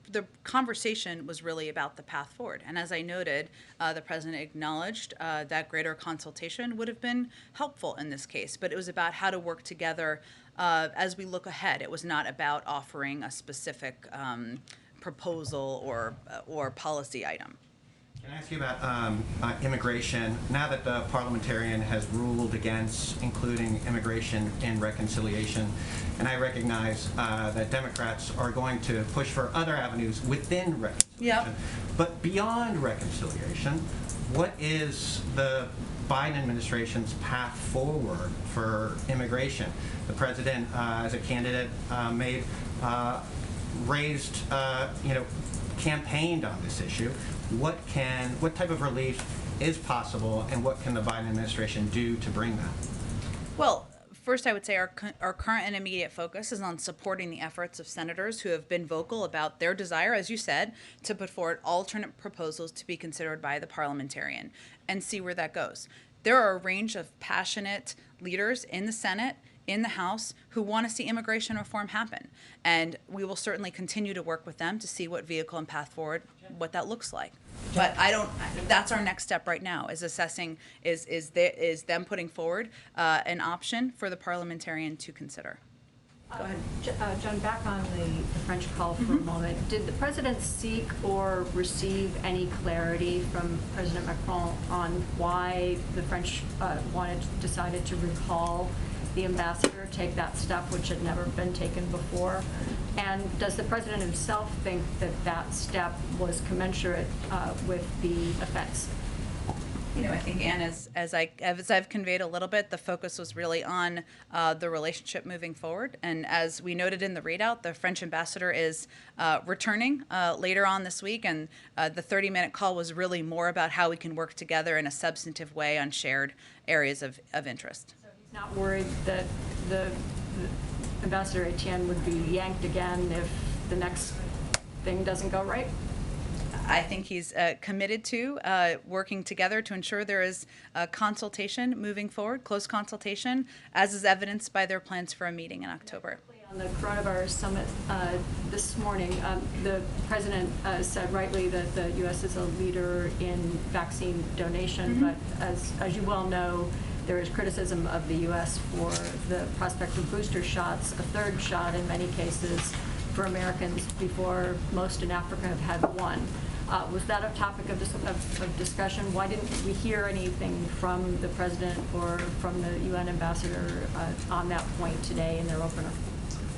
S4: the conversation was really about the path forward. And as I noted, the president acknowledged that greater consultation would have been helpful in this case, but it was about how to work together as we look ahead. It was not about offering a specific proposal or policy item.
S14: Can I ask you about immigration? Now that the parliamentarian has ruled against including immigration in reconciliation, and I recognize that Democrats are going to push for other avenues within reconciliation.
S4: Yep.
S14: But beyond reconciliation, what is the Biden administration's path forward for immigration? The president, as a candidate, campaigned on this issue. What type of relief is possible, and what can the Biden administration do to bring that?
S4: Well, first, I would say our current and immediate focus is on supporting the efforts of senators who have been vocal about their desire, as you said, to put forward alternate proposals to be considered by the parliamentarian and see where that goes. There are a range of passionate leaders in the Senate, in the House, who want to see immigration reform happen. And we will certainly continue to work with them to see what vehicle and path forward, what that looks like. But that's our next step right now, is assessing, is them putting forward an option for the parliamentarian to consider.
S6: Go ahead. Jen, back on the French call for a moment. Did the president seek or receive any clarity from President Macron on why the French decided to recall the ambassador, take that step which had never been taken before? And does the president himself think that that step was commensurate with the offense?
S4: I think, Anne, as I've conveyed a little bit, the focus was really on the relationship moving forward. And as we noted in the readout, the French ambassador is returning later on this week, and the 30-minute call was really more about how we can work together in a substantive way on shared areas of interest.
S6: So he's not worried that the Ambassador Etienne would be yanked again if the next thing doesn't go right?
S4: I think he's committed to working together to ensure there is consultation moving forward, close consultation, as is evidenced by their plans for a meeting in October.
S15: On the coronavirus summit this morning, the president said rightly that the U.S. is a leader in vaccine donation, but as you well know, there is criticism of the U.S. for the prospect of booster shots, a third shot in many cases for Americans before most in Africa have had one. Was that a topic of discussion? Why didn't we hear anything from the president or from the UN ambassador on that point today in their opener?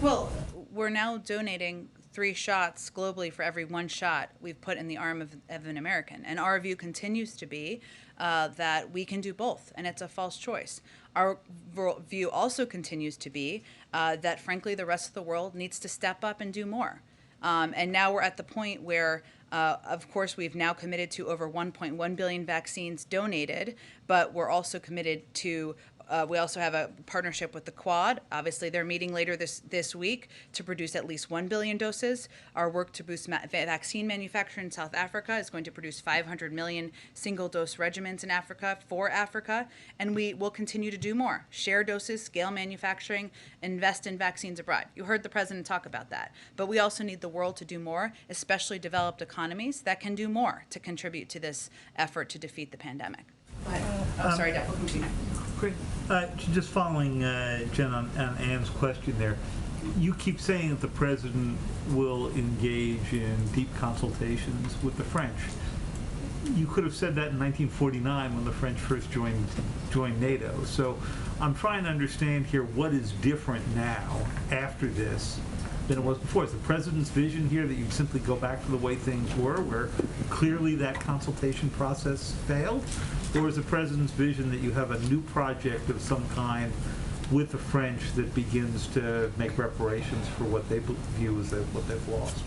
S4: Well, we're now donating 3 shots globally for every 1 shot we've put in the arm of an American. And our view continues to be that we can do both, and it's a false choice. Our view also continues to be that, frankly, the rest of the world needs to step up and do more. And now we're at the point where, of course, we've now committed to over 1.1 billion vaccines donated, but we're also committed to we also have a partnership with the Quad. Obviously, they're meeting later this week to produce at least 1 billion doses. Our work to boost vaccine manufacturing in South Africa is going to produce 500 million single-dose regimens in Africa for Africa, and we will continue to do more. Share doses, scale manufacturing, invest in vaccines abroad. You heard the president talk about that. But we also need the world to do more, especially developed economies that can do more to contribute to this effort to defeat the pandemic. Go ahead. Sorry, Deb, we'll continue.
S16: Great. Just following Jen on Ann's question there, you keep saying that the president will engage in deep consultations with the French. You could have said that in 1949 when the French first joined NATO. So I'm trying to understand here what is different now after this than it was before. Is the president's vision here that you'd simply go back to the way things were, where clearly that consultation process failed? Or is the president's vision that you have a new project of some kind with the French that begins to make reparations for what they view as what they've lost?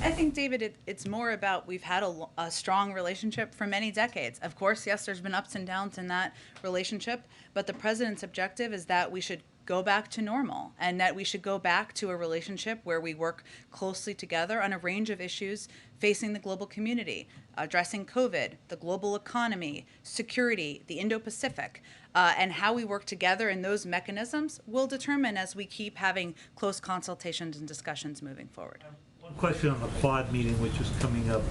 S4: I think, David, it's more about we've had a strong relationship for many decades. Of course, yes, there's been ups and downs in that relationship, but the president's objective is that we should go back to normal and that we should go back to a relationship where we work closely together on a range of issues facing the global community, addressing COVID, the global economy, security, the Indo-Pacific, and how we work together in those mechanisms will determine as we keep having close consultations and discussions moving forward.
S16: One question on the Quad meeting, which is coming up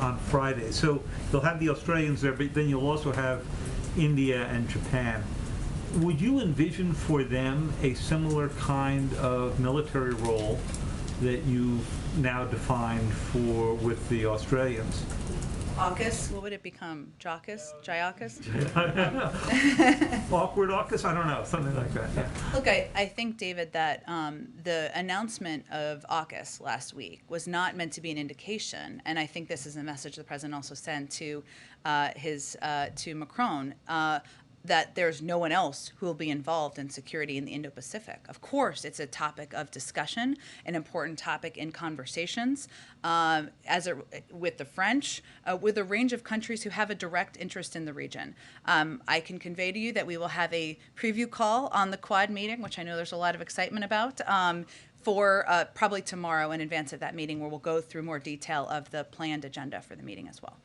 S16: on Friday. So you'll have the Australians there, but then you'll also have India and Japan. Would you envision for them a similar kind of military role that you've now defined with the Australians?
S4: Aukus? What would it become? Jaukus? Jaiaukus?
S16: Awkward Aukus? I don't know. Something like that. Yeah.
S4: Look, I think, David, that the announcement of Aukus last week was not meant to be an indication, and I think this is a message the president also sent to to Macron, that there's no one else who will be involved in security in the Indo-Pacific. Of course, it's a topic of discussion, an important topic in conversations with the French, with a range of countries who have a direct interest in the region. I can convey to you that we will have a preview call on the Quad meeting, which I know there's a lot of excitement about, for probably tomorrow in advance of that meeting, where we'll go through more detail of the planned agenda for the meeting as well.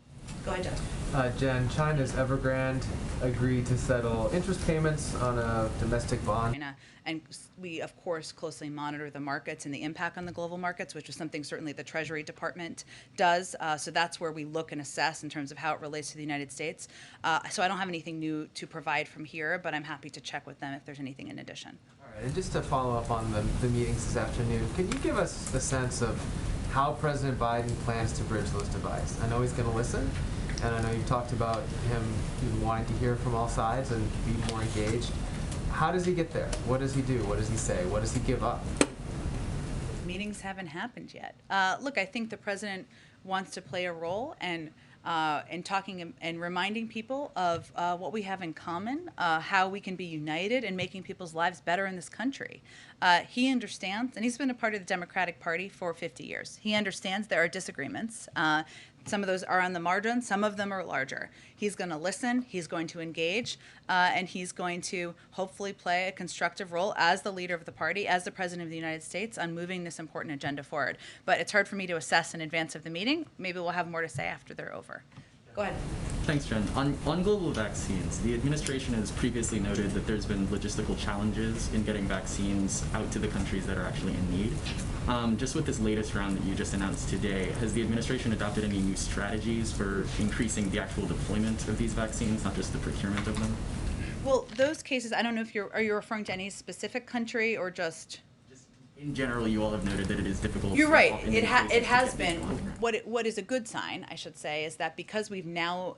S4: Go ahead, Jeff.
S17: Jen, China's Evergrande agreed to settle interest payments on a domestic bond.
S4: And we, of course, closely monitor the markets and the impact on the global markets, which is something certainly the Treasury Department does. So that's where we look and assess in terms of how it relates to the United States. So I don't have anything new to provide from here, but I'm happy to check with them if there's anything in addition.
S17: All right, and just to follow up on the meetings this afternoon, can you give us a sense of how President Biden plans to bridge those divides? I know he's going to listen, and I know you've talked about him wanting to hear from all sides and be more engaged. How does he get there? What does he do? What does he say? What does he give up?
S4: Meetings haven't happened yet. Look, I think the president wants to play a role and in talking and reminding people of what we have in common, how we can be united in making people's lives better in this country. He understands, and he's been a part of the Democratic Party for 50 years. He understands there are disagreements. Some of those are on the margin, some of them are larger. He's going to listen, he's going to engage, and he's going to hopefully play a constructive role as the leader of the party, as the President of the United States, on moving this important agenda forward. But it's hard for me to assess in advance of the meeting. Maybe we'll have more to say after they're over. Go ahead.
S18: Thanks, Jen. On global vaccines, the administration has previously noted that there's been logistical challenges in getting vaccines out to the countries that are actually in need. Just with this latest round that you just announced today, has the administration adopted any new strategies for increasing the actual deployment of these vaccines, not just the procurement of them?
S4: Well, those cases, I don't know if are you referring to any specific country or just?
S18: In general, you all have noted that it is difficult.
S4: You're right.
S18: It
S4: has been. What is a good sign, I should say, is that because we've now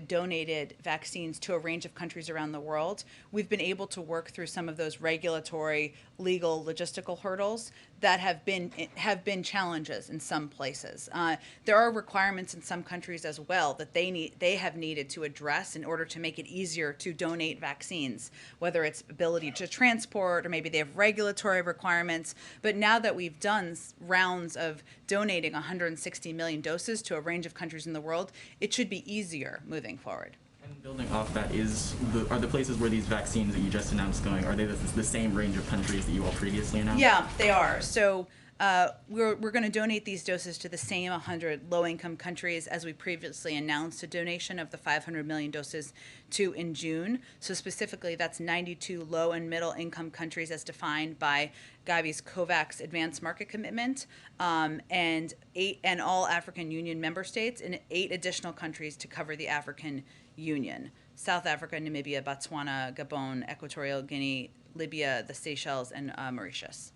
S4: donated vaccines to a range of countries around the world, we've been able to work through some of those regulatory, legal, logistical hurdles that have been challenges in some places. There are requirements in some countries as well that they have needed to address in order to make it easier to donate vaccines, whether it's ability to transport or maybe they have regulatory requirements. But now that we've done rounds of donating 160 million doses to a range of countries in the world, it should be easier moving forward.
S18: And building off that, are the places where these vaccines that you just announced going, are they the same range of countries that you all previously announced?
S4: Yeah, they are. So we're going to donate these doses to the same 100 low-income countries as we previously announced a donation of the 500 million doses to in June. So specifically, that's 92 low and middle-income countries as defined by Gavi's COVAX Advanced Market Commitment, and all African Union member states, and 8 additional countries to cover the African Union: South Africa, Namibia, Botswana, Gabon, Equatorial Guinea, Libya, the Seychelles, and Mauritius.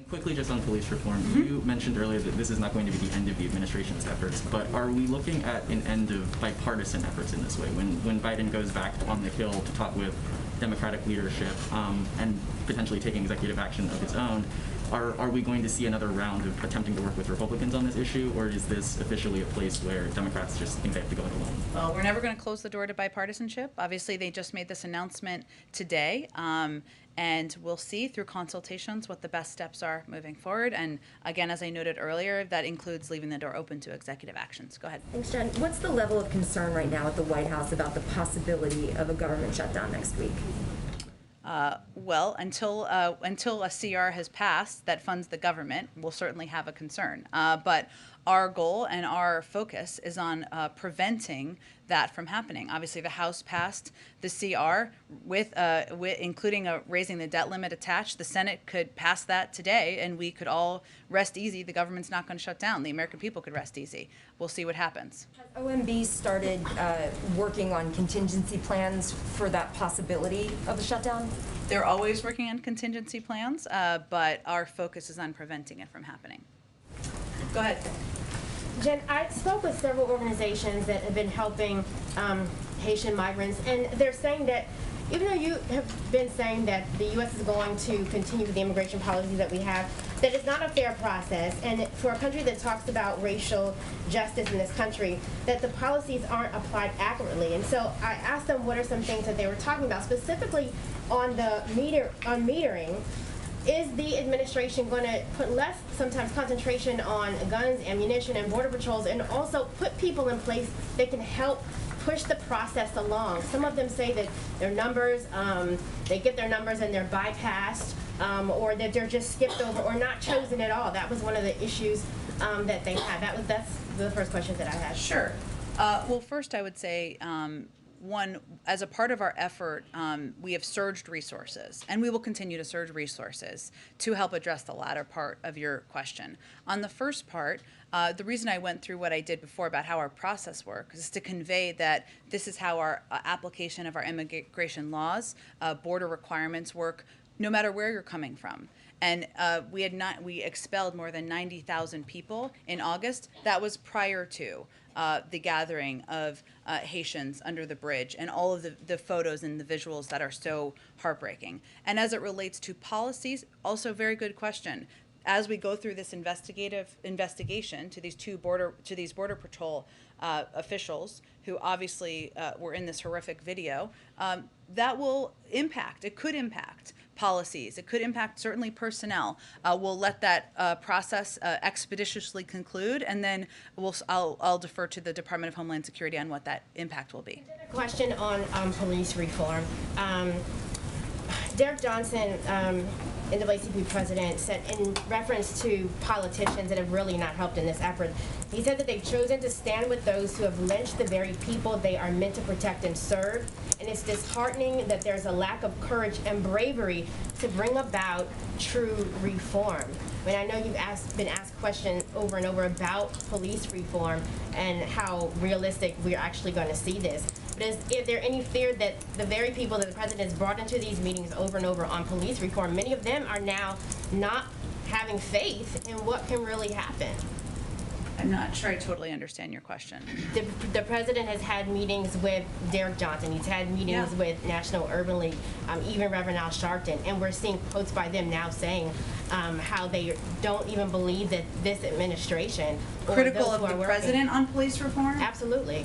S18: Quickly, just on police reform, you mentioned earlier that this is not going to be the end of the administration's efforts, but are we looking at an end of bipartisan efforts in this way? When Biden goes back on the Hill to talk with Democratic leadership and potentially taking executive action of his own, are we going to see another round of attempting to work with Republicans on this issue, or is this officially a place where Democrats just think they have to go it alone?
S4: Well, we're never going to close the door to bipartisanship. Obviously, they just made this announcement today. And we'll see through consultations what the best steps are moving forward. And again, as I noted earlier, that includes leaving the door open to executive actions. Go ahead.
S19: Thanks, Jen. What's the level of concern right now at the White House about the possibility of a government shutdown next week?
S4: Well, until a CR has passed that funds the government, we'll certainly have a concern. But our goal and our focus is on preventing that from happening. Obviously, the House passed the CR with including raising the debt limit attached. The Senate could pass that today, and we could all rest easy. The government's not going to shut down. The American people could rest easy. We'll see what happens.
S19: Has OMB started working on contingency plans for that possibility of a shutdown?
S4: They're always working on contingency plans, but our focus is on preventing it from happening. Go ahead.
S20: Jen, I spoke with several organizations that have been helping Haitian migrants, and they're saying that even though you have been saying that the U.S. is going to continue with the immigration policy that we have, that it's not a fair process, and for a country that talks about racial justice in this country, that the policies aren't applied accurately. And so I asked them what are some things that they were talking about, specifically on the metering. Is the administration going to put less, sometimes, concentration on guns, ammunition, and border patrols, and also put people in place that can help push the process along? Some of them say that their numbers, they get their numbers and they're bypassed, or that they're just skipped over or not chosen at all. That was one of the issues that they had. That's the first question that I had.
S4: Sure. Well, first I would say, one, as a part of our effort, we have surged resources, and we will continue to surge resources to help address the latter part of your question. On the first part, the reason I went through what I did before about how our process works is to convey that this is how our application of our immigration laws, border requirements work, no matter where you're coming from. And we expelled more than 90,000 people in August. That was prior to the gathering of Haitians under the bridge and all of the photos and the visuals that are so heartbreaking. And as it relates to policies, also very good question. As we go through this investigation to these border patrol officials who obviously were in this horrific video, that will impact. It could impact policies. It could impact certainly personnel. We'll let that process expeditiously conclude, and then I'll defer to the Department of Homeland Security on what that impact will be.
S20: A question on police reform. Derek Johnson NAACP president said in reference to politicians that have really not helped in this effort. He said that they've chosen to stand with those who have lynched the very people they are meant to protect and serve. And it's disheartening that there's a lack of courage and bravery to bring about true reform. I mean, I know you've been asked questions over and over about police reform and how realistic we're actually going to see this. But is there any fear that the very people that the president has brought into these meetings over and over on police reform, many of them are now not having faith in what can really happen?
S4: I'm not sure I totally understand your question.
S20: The president has had meetings with Derek Johnson. He's had meetings with National Urban League, even Reverend Al Sharpton, and we're seeing quotes by them now saying how they don't even believe that this administration
S4: Critical of the president on police reform?
S20: Absolutely.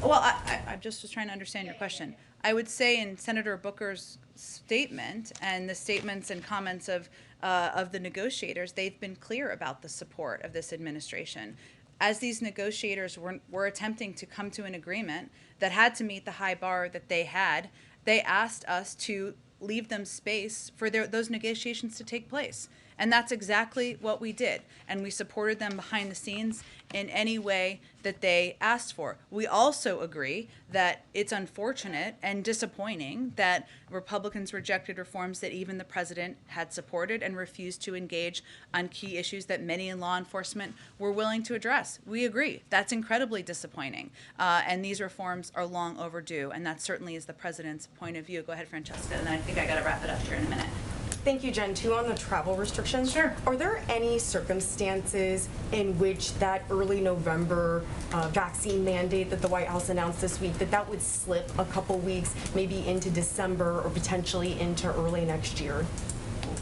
S4: Well, I just was trying to understand your question. I would say in Senator Booker's statement and the statements and comments of the negotiators, they've been clear about the support of this administration. As these negotiators were attempting to come to an agreement that had to meet the high bar that they had, they asked us to leave them space for those negotiations to take place. And that's exactly what we did. And we supported them behind the scenes in any way that they asked for. We also agree that it's unfortunate and disappointing that Republicans rejected reforms that even the president had supported and refused to engage on key issues that many in law enforcement were willing to address. We agree. That's incredibly disappointing. And these reforms are long overdue. And that certainly is the president's point of view. Go ahead, Francesca. And I think I got to wrap it up here in a minute.
S21: Thank you, Jen. Too, on the travel restrictions. Sure. Are there any circumstances in which that early November vaccine mandate that the White House announced this week, that would slip a couple weeks, maybe into December or potentially into early next year?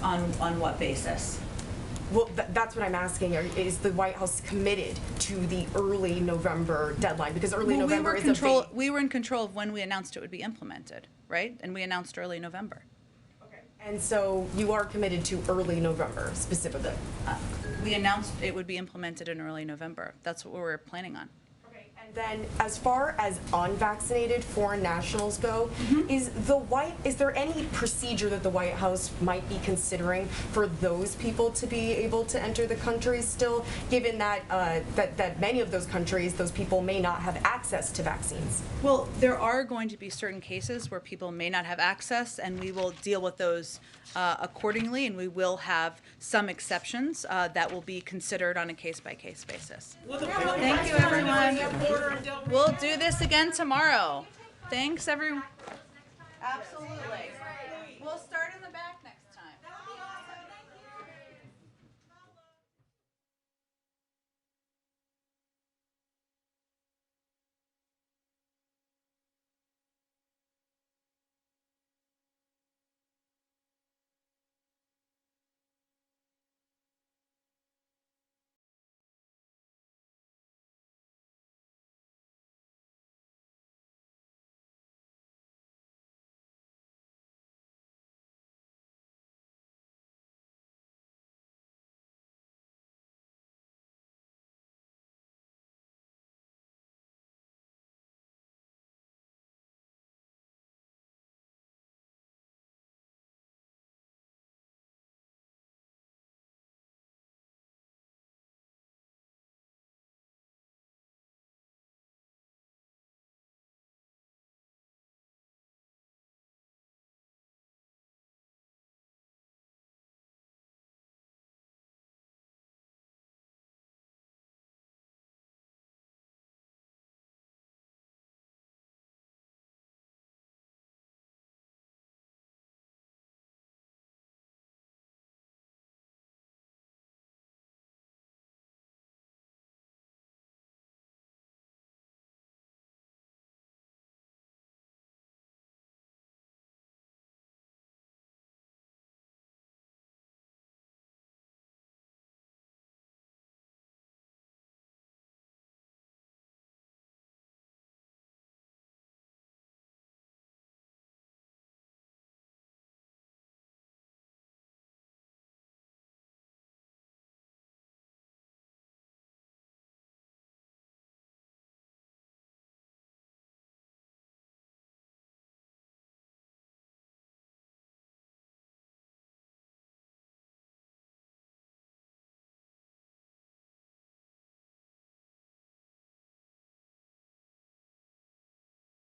S4: On what basis?
S21: Well, that's what I'm asking. Is the White House committed to the early November deadline? Because early November is
S4: we were in control of when we announced it would be implemented, right? And we announced early November.
S21: And so you are committed to early November specifically?
S4: We announced it would be implemented in early November. That's what we were planning on.
S21: And then as far as unvaccinated foreign nationals go, is there any procedure that the White House might be considering for those people to be able to enter the country still, given that that many of those countries, those people may not have access to vaccines?
S4: Well, there are going to be certain cases where people may not have access, and we will deal with those accordingly, and we will have some exceptions that will be considered on a case-by-case basis. Thank you, everyone. We'll do this again tomorrow. Thanks, everyone. Absolutely.